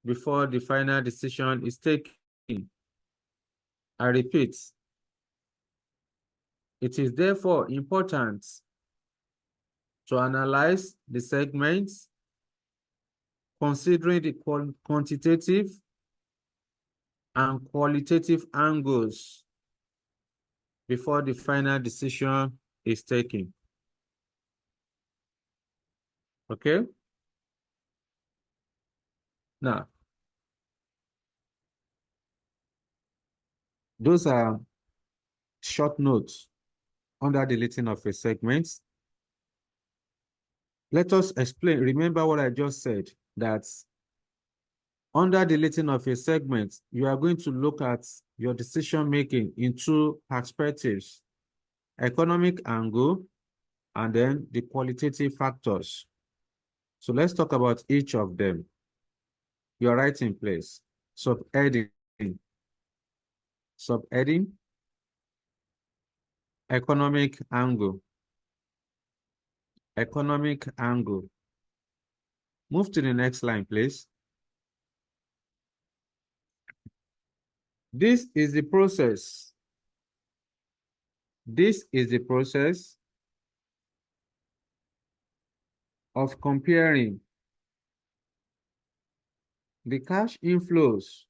before the final decision is taken. I repeat, it is therefore important to analyze the segments considering the quantitative and qualitative angles before the final decision is taken. Okay? Now, those are short notes under the deleting of a segment. Let us explain. Remember what I just said, that under the deleting of a segment, you are going to look at your decision-making in two perspectives: economic angle and then the qualitative factors. So let's talk about each of them. You are right in place. Subheading. Subheading, economic angle. Economic angle. Move to the next line, please. This is the process. This is the process of comparing the cash inflows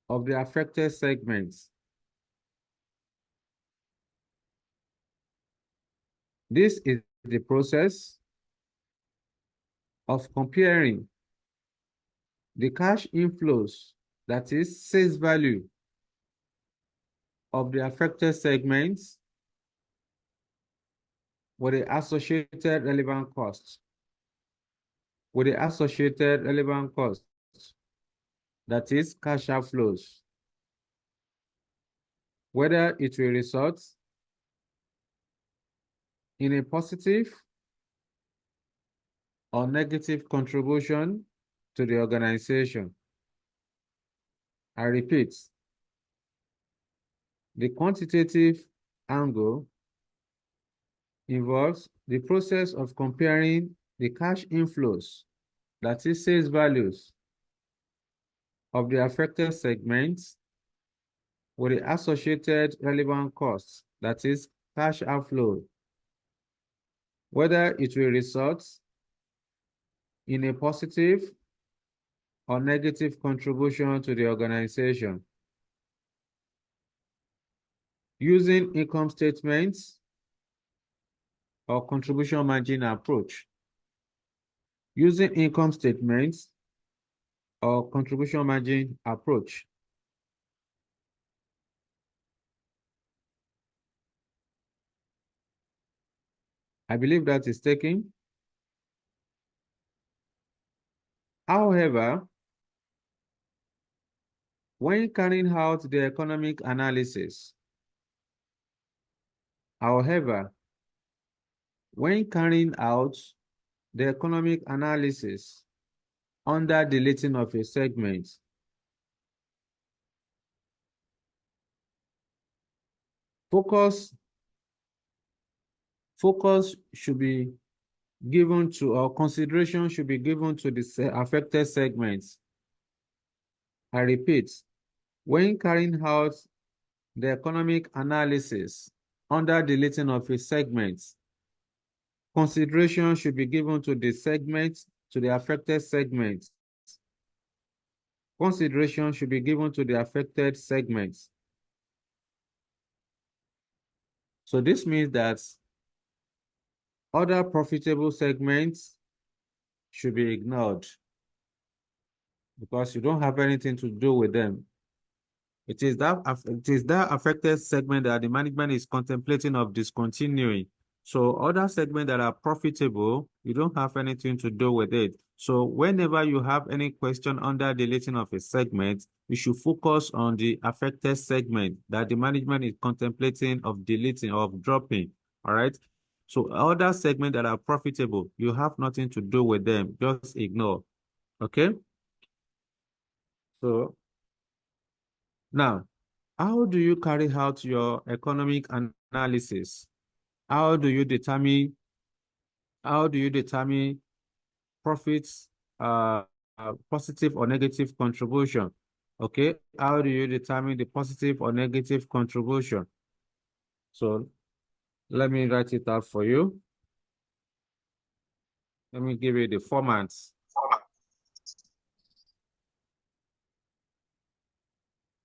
of the affected segments. This is the process of comparing the cash inflows, that is sales value, of the affected segments with the associated relevant costs. With the associated relevant costs, that is cash outflows, whether it will result in a positive or negative contribution to the organization. I repeat, the quantitative angle involves the process of comparing the cash inflows, that is sales values, of the affected segments with the associated relevant costs, that is cash outflow, whether it will result in a positive or negative contribution to the organization. Using income statements or contribution margin approach. Using income statements or contribution margin approach. I believe that is taken. However, when carrying out the economic analysis, when carrying out the economic analysis under deleting of a segment, focus should be given to, or consideration should be given to the affected segments. I repeat, when carrying out the economic analysis under deleting of a segment, consideration should be given to the segments, to the affected segments. Consideration should be given to the affected segments. So this means that other profitable segments should be ignored because you don't have anything to do with them. It is that affected segment that the management is contemplating of discontinuing. So other segments that are profitable, you don't have anything to do with it. So whenever you have any question under deleting of a segment, you should focus on the affected segment that the management is contemplating of deleting or of dropping. All right. So other segments that are profitable, you have nothing to do with them. Just ignore. Okay. So now, How do you carry out your economic analysis? How do you determine profits, positive or negative contribution? Okay, how do you determine the positive or negative contribution? So let me write it out for you. Let me give you the formats.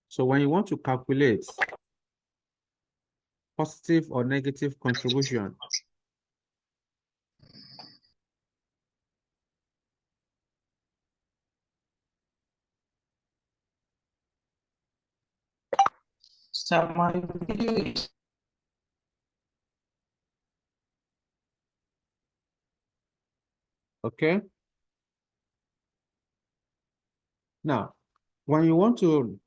So when you want to calculate positive or negative contribution, So my video is okay? Now, when you want to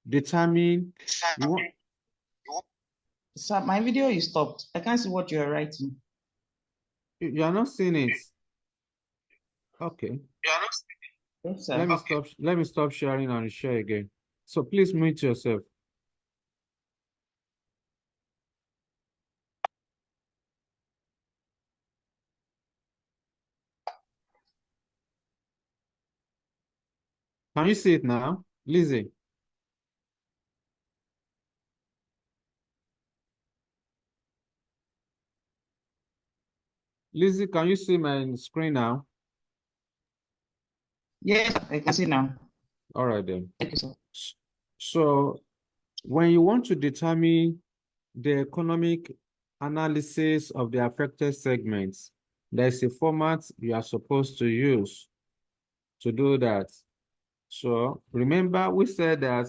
determine, sir, my video is stopped. I can't see what you are writing. you are not seeing it. Okay. Yes, sir. Let me stop sharing and share again. So please mute yourself. Can you see it now? Lizzie. Lizzie, can you see my screen now? Yes, I can see now. All right then. Thank you, sir. So when you want to determine the economic analysis of the affected segments, there's a format you are supposed to use to do that. So remember, we said that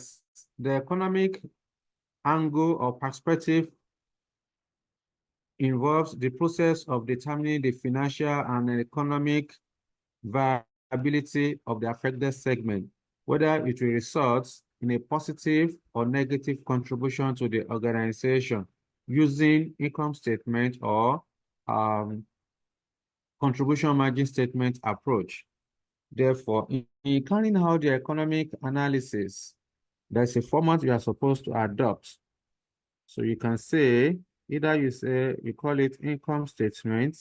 the economic angle or perspective involves the process of determining the financial and economic viability of the affected segment, whether it will result in a positive or negative contribution to the organization using income statement or contribution margin statement approach. Therefore, in carrying out the economic analysis, there's a format you are supposed to adopt. So you can say, either you call it income statement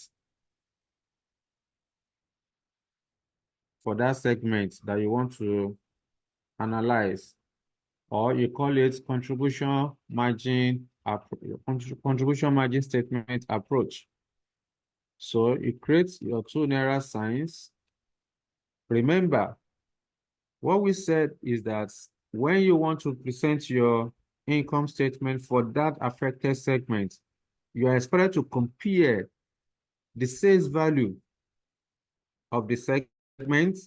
for that segment that you want to analyze, or you call it contribution margin statement approach. So you create your two naira signs. Remember, what we said is that when you want to present your income statement for that affected segment, you are expected to compare the sales value of the segment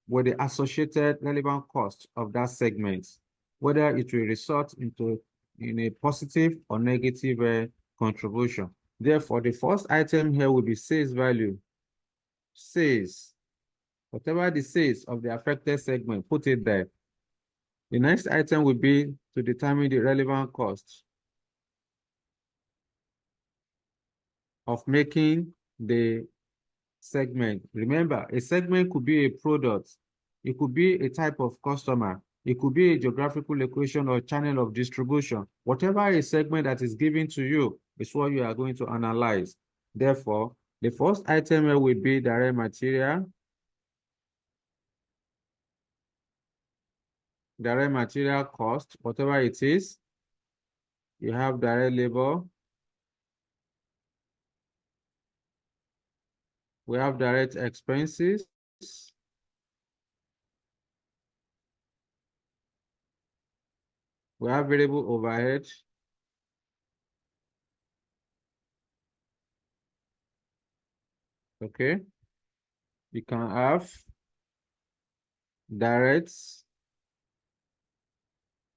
with the associated relevant cost of that segment, whether it will result in a positive or negative contribution. Therefore, the first item here will be sales value. Sales, whatever the sales of the affected segment, put it there. The next item will be to determine the relevant cost of making the segment. Remember, a segment could be a product, it could be a type of customer, it could be a geographical location or channel of distribution. Whatever a segment that is given to you is what you are going to analyze. Therefore, the first item here will be direct material. Direct material cost, whatever it is. You have direct labor. We have direct expenses. We have variable overhead. Okay. You can have direct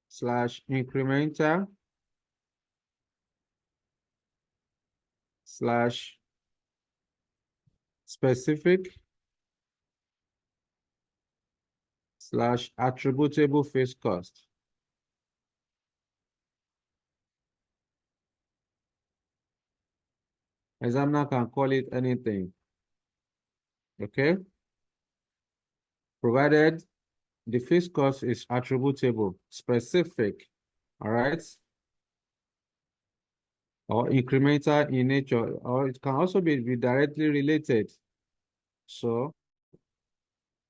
slash incremental slash specific slash attributable fixed cost. Examiner can call it anything. Okay. Provided the fixed cost is attributable, specific, All right? Or incremental in nature, or it can also be directly related. So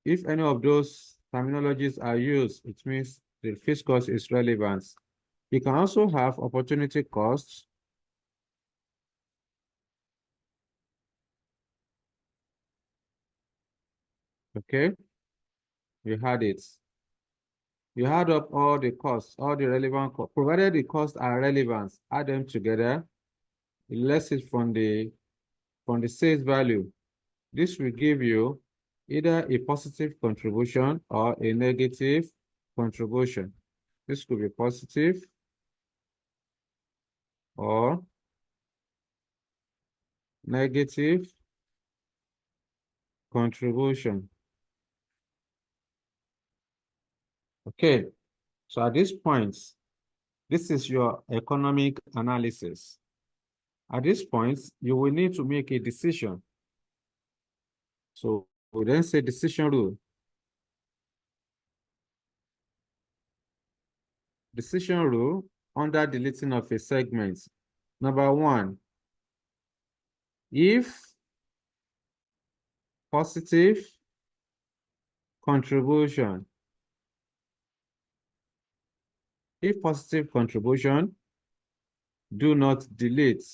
if any of those terminologies are used, it means the fixed cost is relevant. You can also have opportunity costs. Okay, you had it. You add up all the costs, all the relevant costs, provided the costs are relevant, add them together, less it from the sales value. This will give you either a positive contribution or a negative contribution. This could be positive or negative contribution. Okay, so at this point, this is your economic analysis. At this point, you will need to make a decision. So we then say decision rule. Decision rule under deleting of a segment. Number one, if positive contribution, do not delete.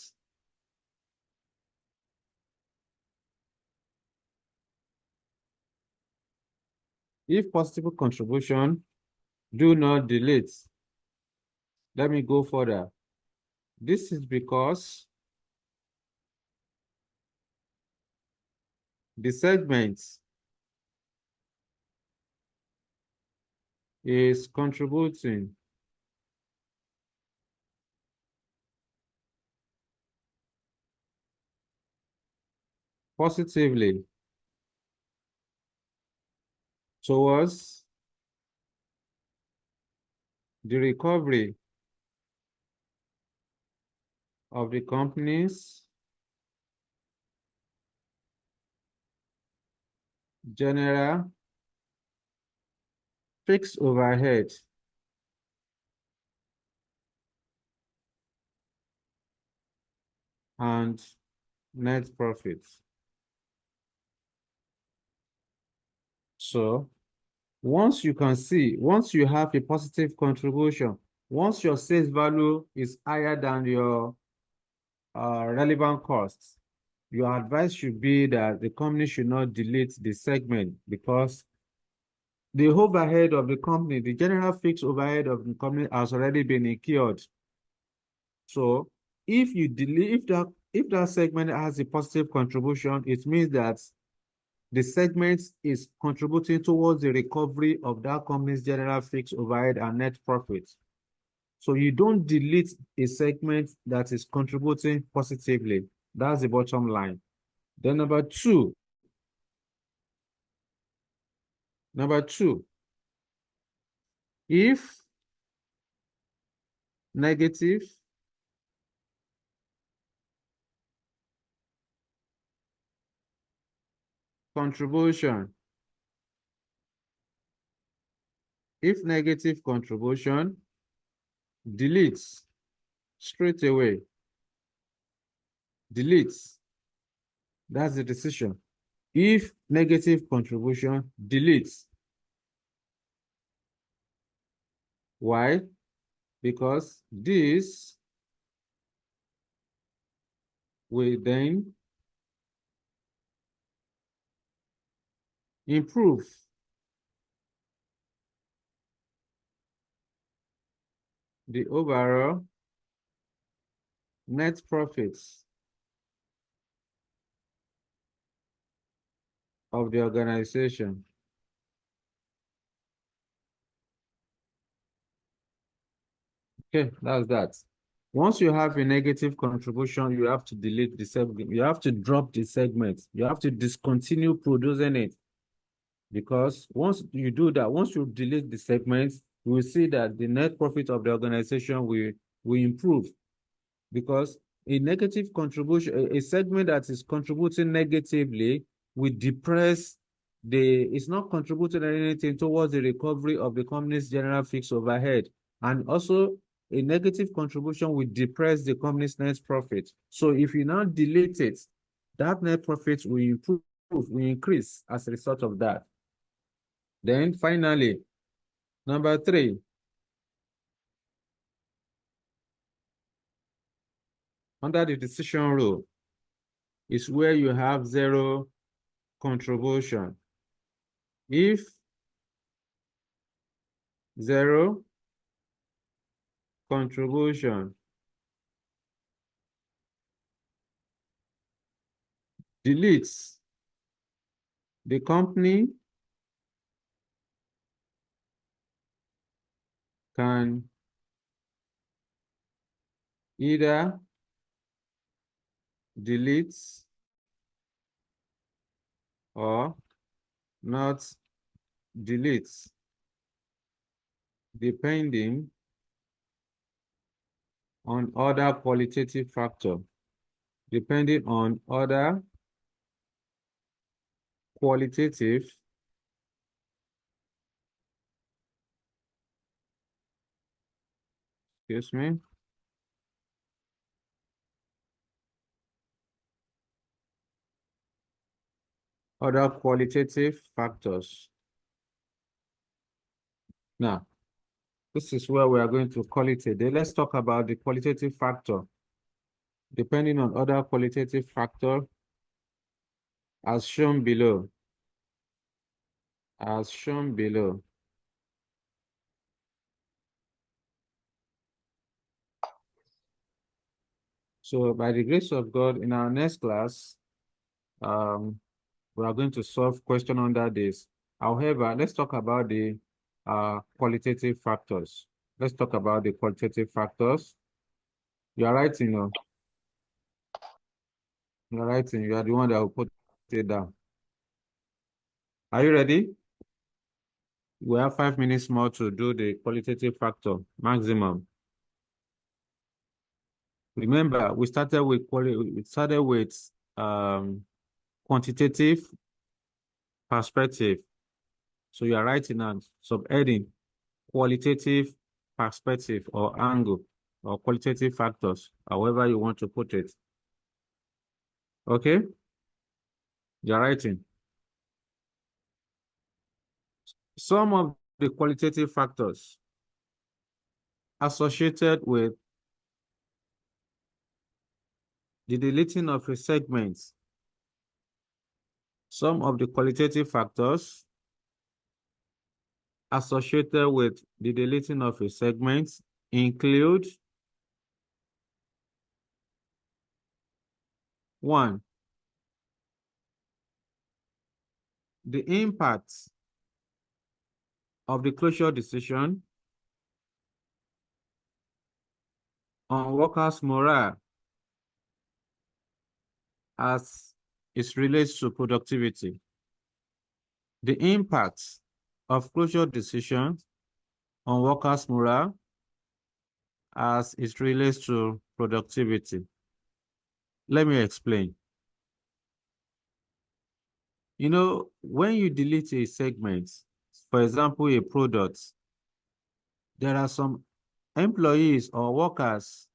If positive contribution, do not delete. Let me go further. This is because the segment is contributing positively towards the recovery of the company's general fixed overhead and net profits. So once you have a positive contribution, once your sales value is higher than your relevant costs, your advice should be that the company should not delete the segment because the overhead of the company, the general fixed overhead of the company has already been incurred. So if you delete, if that segment has a positive contribution, it means that the segment is contributing towards the recovery of that company's general fixed overhead and net profit. So you don't delete a segment that is contributing positively. That's the bottom line. Then number two, if negative contribution, deletes straight away. Deletes. That's the decision. If negative contribution, deletes. Why? Because this will then improve the overall net profits of the organization. Okay, that's that. Once you have a negative contribution, you have to delete the segment. You have to drop the segment. You have to discontinue producing it. Because once you do that, once you delete the segments, you will see that the net profit of the organization will improve. Because a negative contribution, a segment that is contributing negatively will depress it's not contributing anything towards the recovery of the company's general fixed overhead. And also, a negative contribution will depress the company's net profit. So if you now delete it, that net profit will improve, will increase as a result of that. Then finally, number 3, under the decision rule, is where you have 0 contribution. If 0 contribution deletes, the company can either delete or not delete, depending on other qualitative factor, depending on other qualitative excuse me, other qualitative factors. Now, this is where we are going to call it a day. Let's talk about the qualitative factor. Depending on other qualitative factor, as shown below. As shown below. So by the grace of God, in our next class, we are going to solve question under this. However, let's talk about the qualitative factors. Let's talk about the qualitative factors. You are writing, you know. You are writing. You are the one that will put it down. Are you ready? We have 5 minutes more to do the qualitative factor maximum. Remember, we started with quantitative perspective. So you are writing on subheading qualitative perspective or angle or qualitative factors, however you want to put it. Okay? You are writing. Some of the qualitative factors associated with the deleting of a segment. Some of the qualitative factors associated with the deleting of a segment include 1, the impact of the closure decision on workers' morale as it relates to productivity. The impact of closure decision on workers' morale as it relates to productivity. Let me explain. You know, when you delete a segment, for example, a product, there are some employees or workers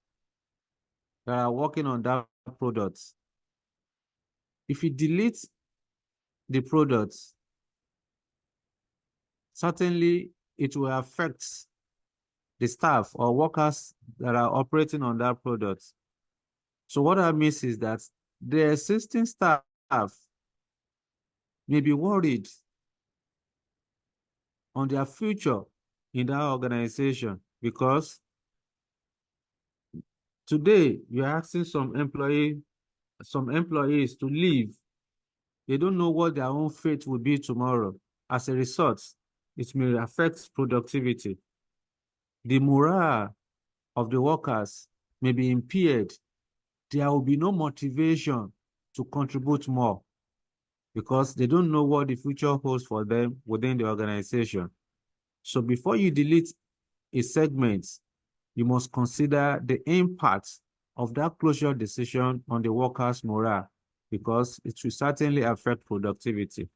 that are working on that product. If you delete the product, certainly it will affect the staff or workers that are operating on that product. So what that means is that the existing staff may be worried on their future in that organization, because today you're asking some employees to leave. They don't know what their own fate will be tomorrow. As a result, it may affect productivity. The morale of the workers may be impaired. There will be no motivation to contribute more because they don't know what the future holds for them within the organization. So before you delete a segment, you must consider the impact of that closure decision on the workers' morale, because it will certainly affect productivity.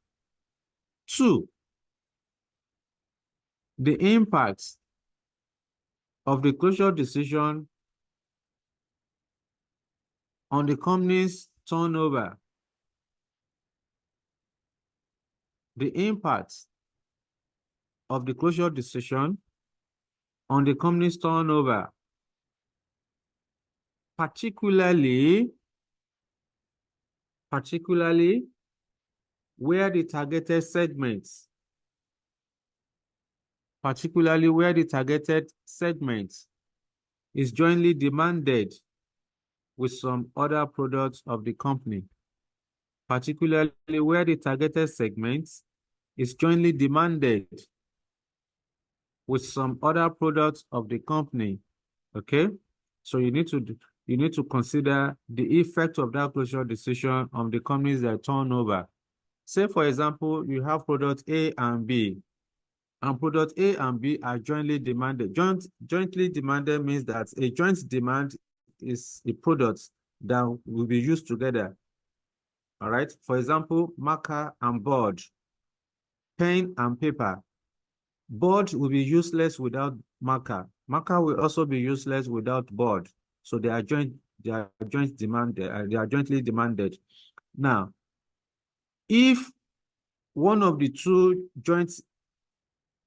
2, the impact of the closure decision on the company's turnover. The impact of the closure decision on the company's turnover, particularly where the targeted segments, is jointly demanded with some other products of the company. Particularly where the targeted segments is jointly demanded with some other products of the company. Okay, so you need to consider the effect of that closure decision on the company's turnover. Say, for example, you have product A and B, and product A and B are jointly demanded. Jointly demanded means that a joint demand is a product that will be used together. All right. For example, marker and board, pen and paper. Board will be useless without marker. Marker will also be useless without board. So they are jointly demanded. Now, if one of the two joint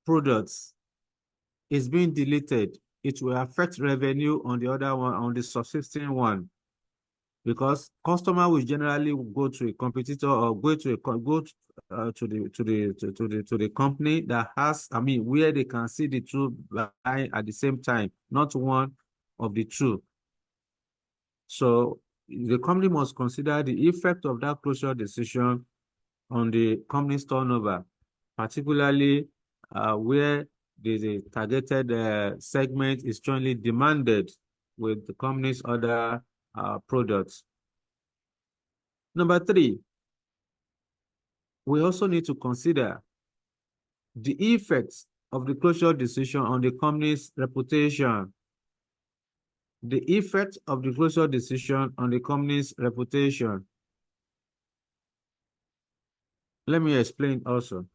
products is being deleted, it will affect revenue on the other one, on the subsisting one, because customer will generally go to a competitor or go to the company that has, where they can see the two buy at the same time, not one of the two. So the company must consider the effect of that closure decision on the company's turnover, particularly where the targeted segment is jointly demanded with the company's other products. Number 3, we also need to consider the effects of the closure decision on the company's reputation. The effect of the closure decision on the company's reputation. Let me explain also.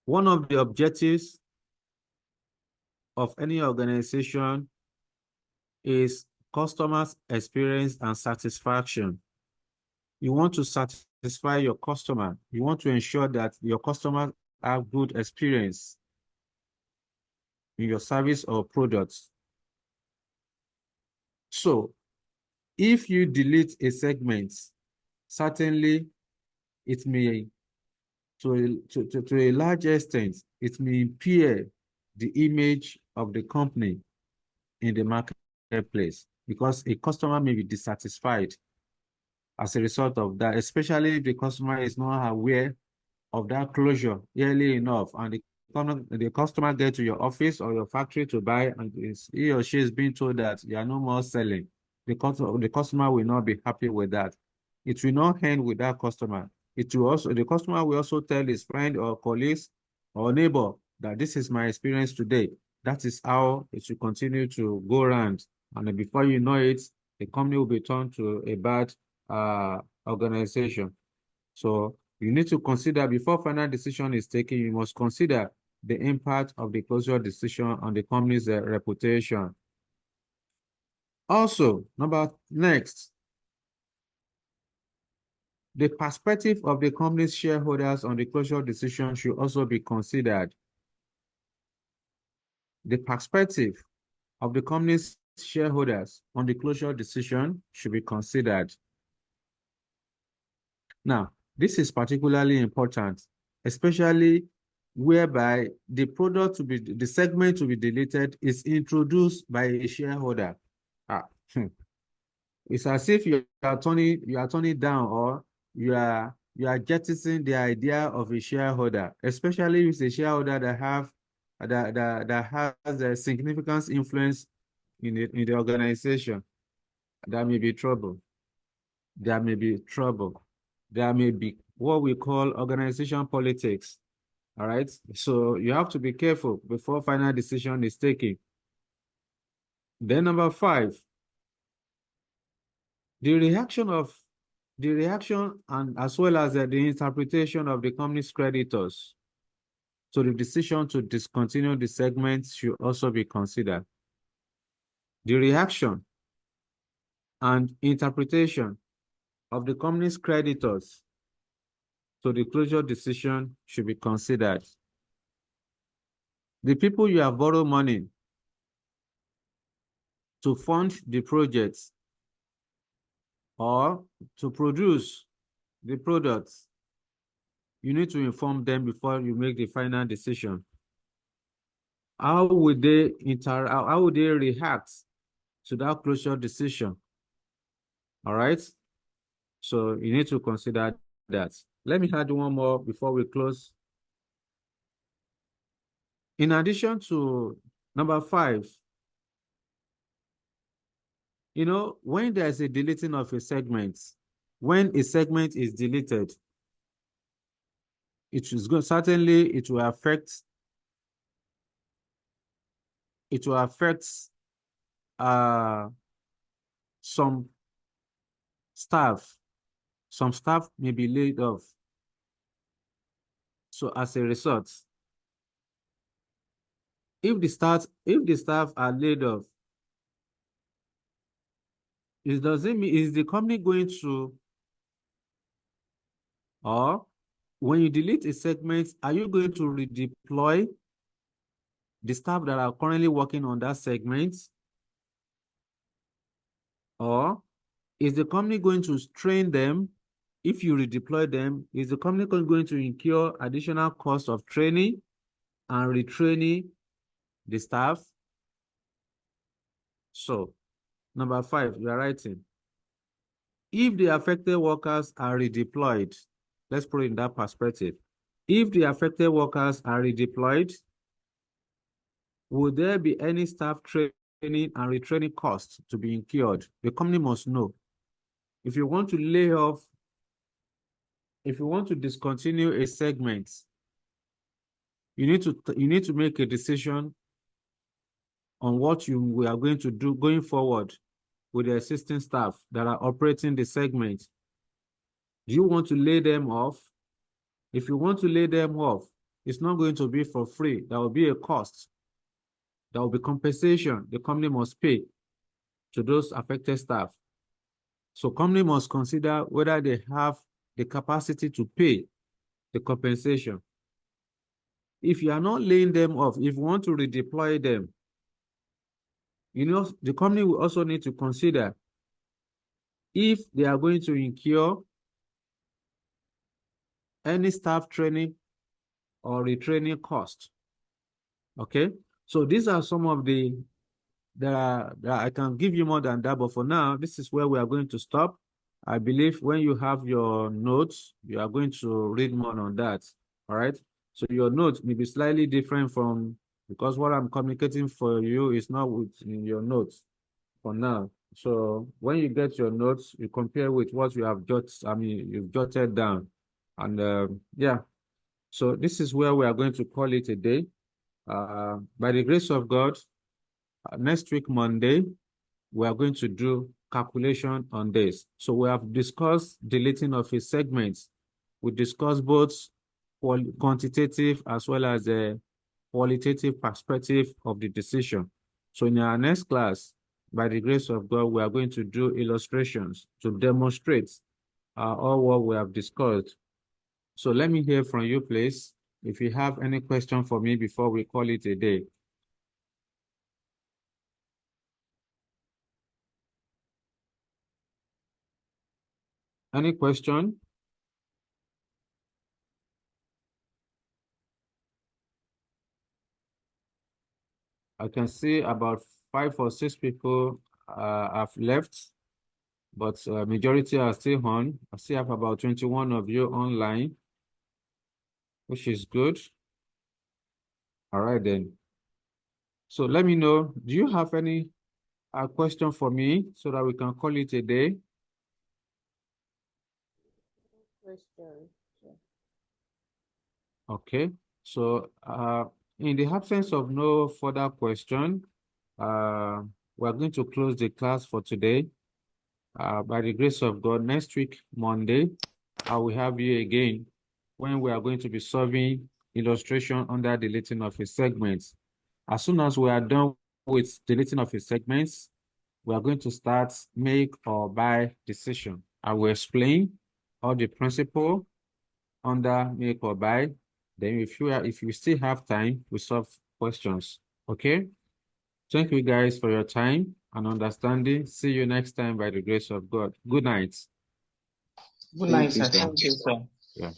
One of the objectives of any organization is customers' experience and satisfaction. You want to satisfy your customer. You want to ensure that your customers have good experience in your service or products. So, if you delete a segment, certainly it may, to a large extent, it may impair the image of the company in the marketplace, because a customer may be dissatisfied as a result of that, especially if the customer is not aware of that closure early enough, and the customer gets to your office or your factory to buy, and he or she is being told that you are no more selling. The customer will not be happy with that. It will not end with that customer. The customer will also tell his friend or colleagues or neighbor that this is my experience today. That is how it will continue to go around. And before you know it, the company will be turned to a bad organization. So you need to consider, before final decision is taken, you must consider the impact of the closure decision on the company's reputation. Also, next, the perspective of the company's shareholders on the closure decision should also be considered. The perspective of the company's shareholders on the closure decision should be considered. Now, this is particularly important, especially whereby the segment to be deleted is introduced by a shareholder. It's as if you are turning down, or you are jettisoning the idea of a shareholder, especially if it's a shareholder that has a significant influence in the organization. There may be trouble. There may be trouble. There may be what we call organization politics. All right. So you have to be careful before final decision is taken. Then number 5, the reaction and as well as the interpretation of the company's creditors. So the decision to discontinue the segment should also be considered. The reaction and interpretation of the company's creditors to the closure decision should be considered. The people you have borrowed money to fund the projects or to produce the products, you need to inform them before you make the final decision. How would they react to that closure decision? All right. So you need to consider that. Let me add one more before we close. In addition to number 5, when there's a deleting of a segment, when a segment is deleted, it is going certainly it will affect some staff. Some staff may be laid off. So as a result, if the staff are laid off, it doesn't mean is the company going to, or when you delete a segment, are you going to redeploy the staff that are currently working on that segment? Or is the company going to train them? If you redeploy them, is the company going to incur additional cost of training and retraining the staff? So, number 5, you are writing. If the affected workers are redeployed, let's put it in that perspective. If the affected workers are redeployed, would there be any staff training and retraining costs to be incurred? The company must know. If you want to lay off, if you want to discontinue a segment, you need to make a decision on what we are going to do going forward with the existing staff that are operating the segment. Do you want to lay them off? If you want to lay them off, it's not going to be for free. There will be a cost. There will be compensation the company must pay to those affected staff. So company must consider whether they have the capacity to pay the compensation. If you are not laying them off, if you want to redeploy them, the company will also need to consider if they are going to incur any staff training or retraining cost. Okay, so these are some of that I can give you more than that, but for now, this is where we are going to stop. I believe when you have your notes, you are going to read more on that. All right. So your notes may be slightly different because what I'm communicating for you is not in your notes for now. So when you get your notes, you compare with what you have you've jotted down. And yeah, so this is where we are going to call it a day. By the grace of God, next week, Monday, we are going to do calculation on this. So we have discussed deleting of a segment. We discussed both quantitative as well as a qualitative perspective of the decision. So in our next class, by the grace of God, we are going to do illustrations to demonstrate all what we have discussed. So let me hear from you, please, if you have any question for me before we call it a day. Any question? I can see about 5 or 6 people have left, but majority are still on. I still have about 21 of you online, which is good. All right then. So let me know, do you have any question for me so that we can call it a day? Question. Okay, so in the absence of no further question, we're going to close the class for today. By the grace of God, next week, Monday, I will have you again when we are going to be solving illustration under deleting of a segment. As soon as we are done with deleting of a segments, we are going to start make or buy decision. I will explain all the principle under make or buy. Then if you still have time, we solve questions. Okay? Thank you guys for your time and understanding. See you next time by the grace of God. Good night. Good Thank night, you, sir. sir. Thank you, sir. Yeah.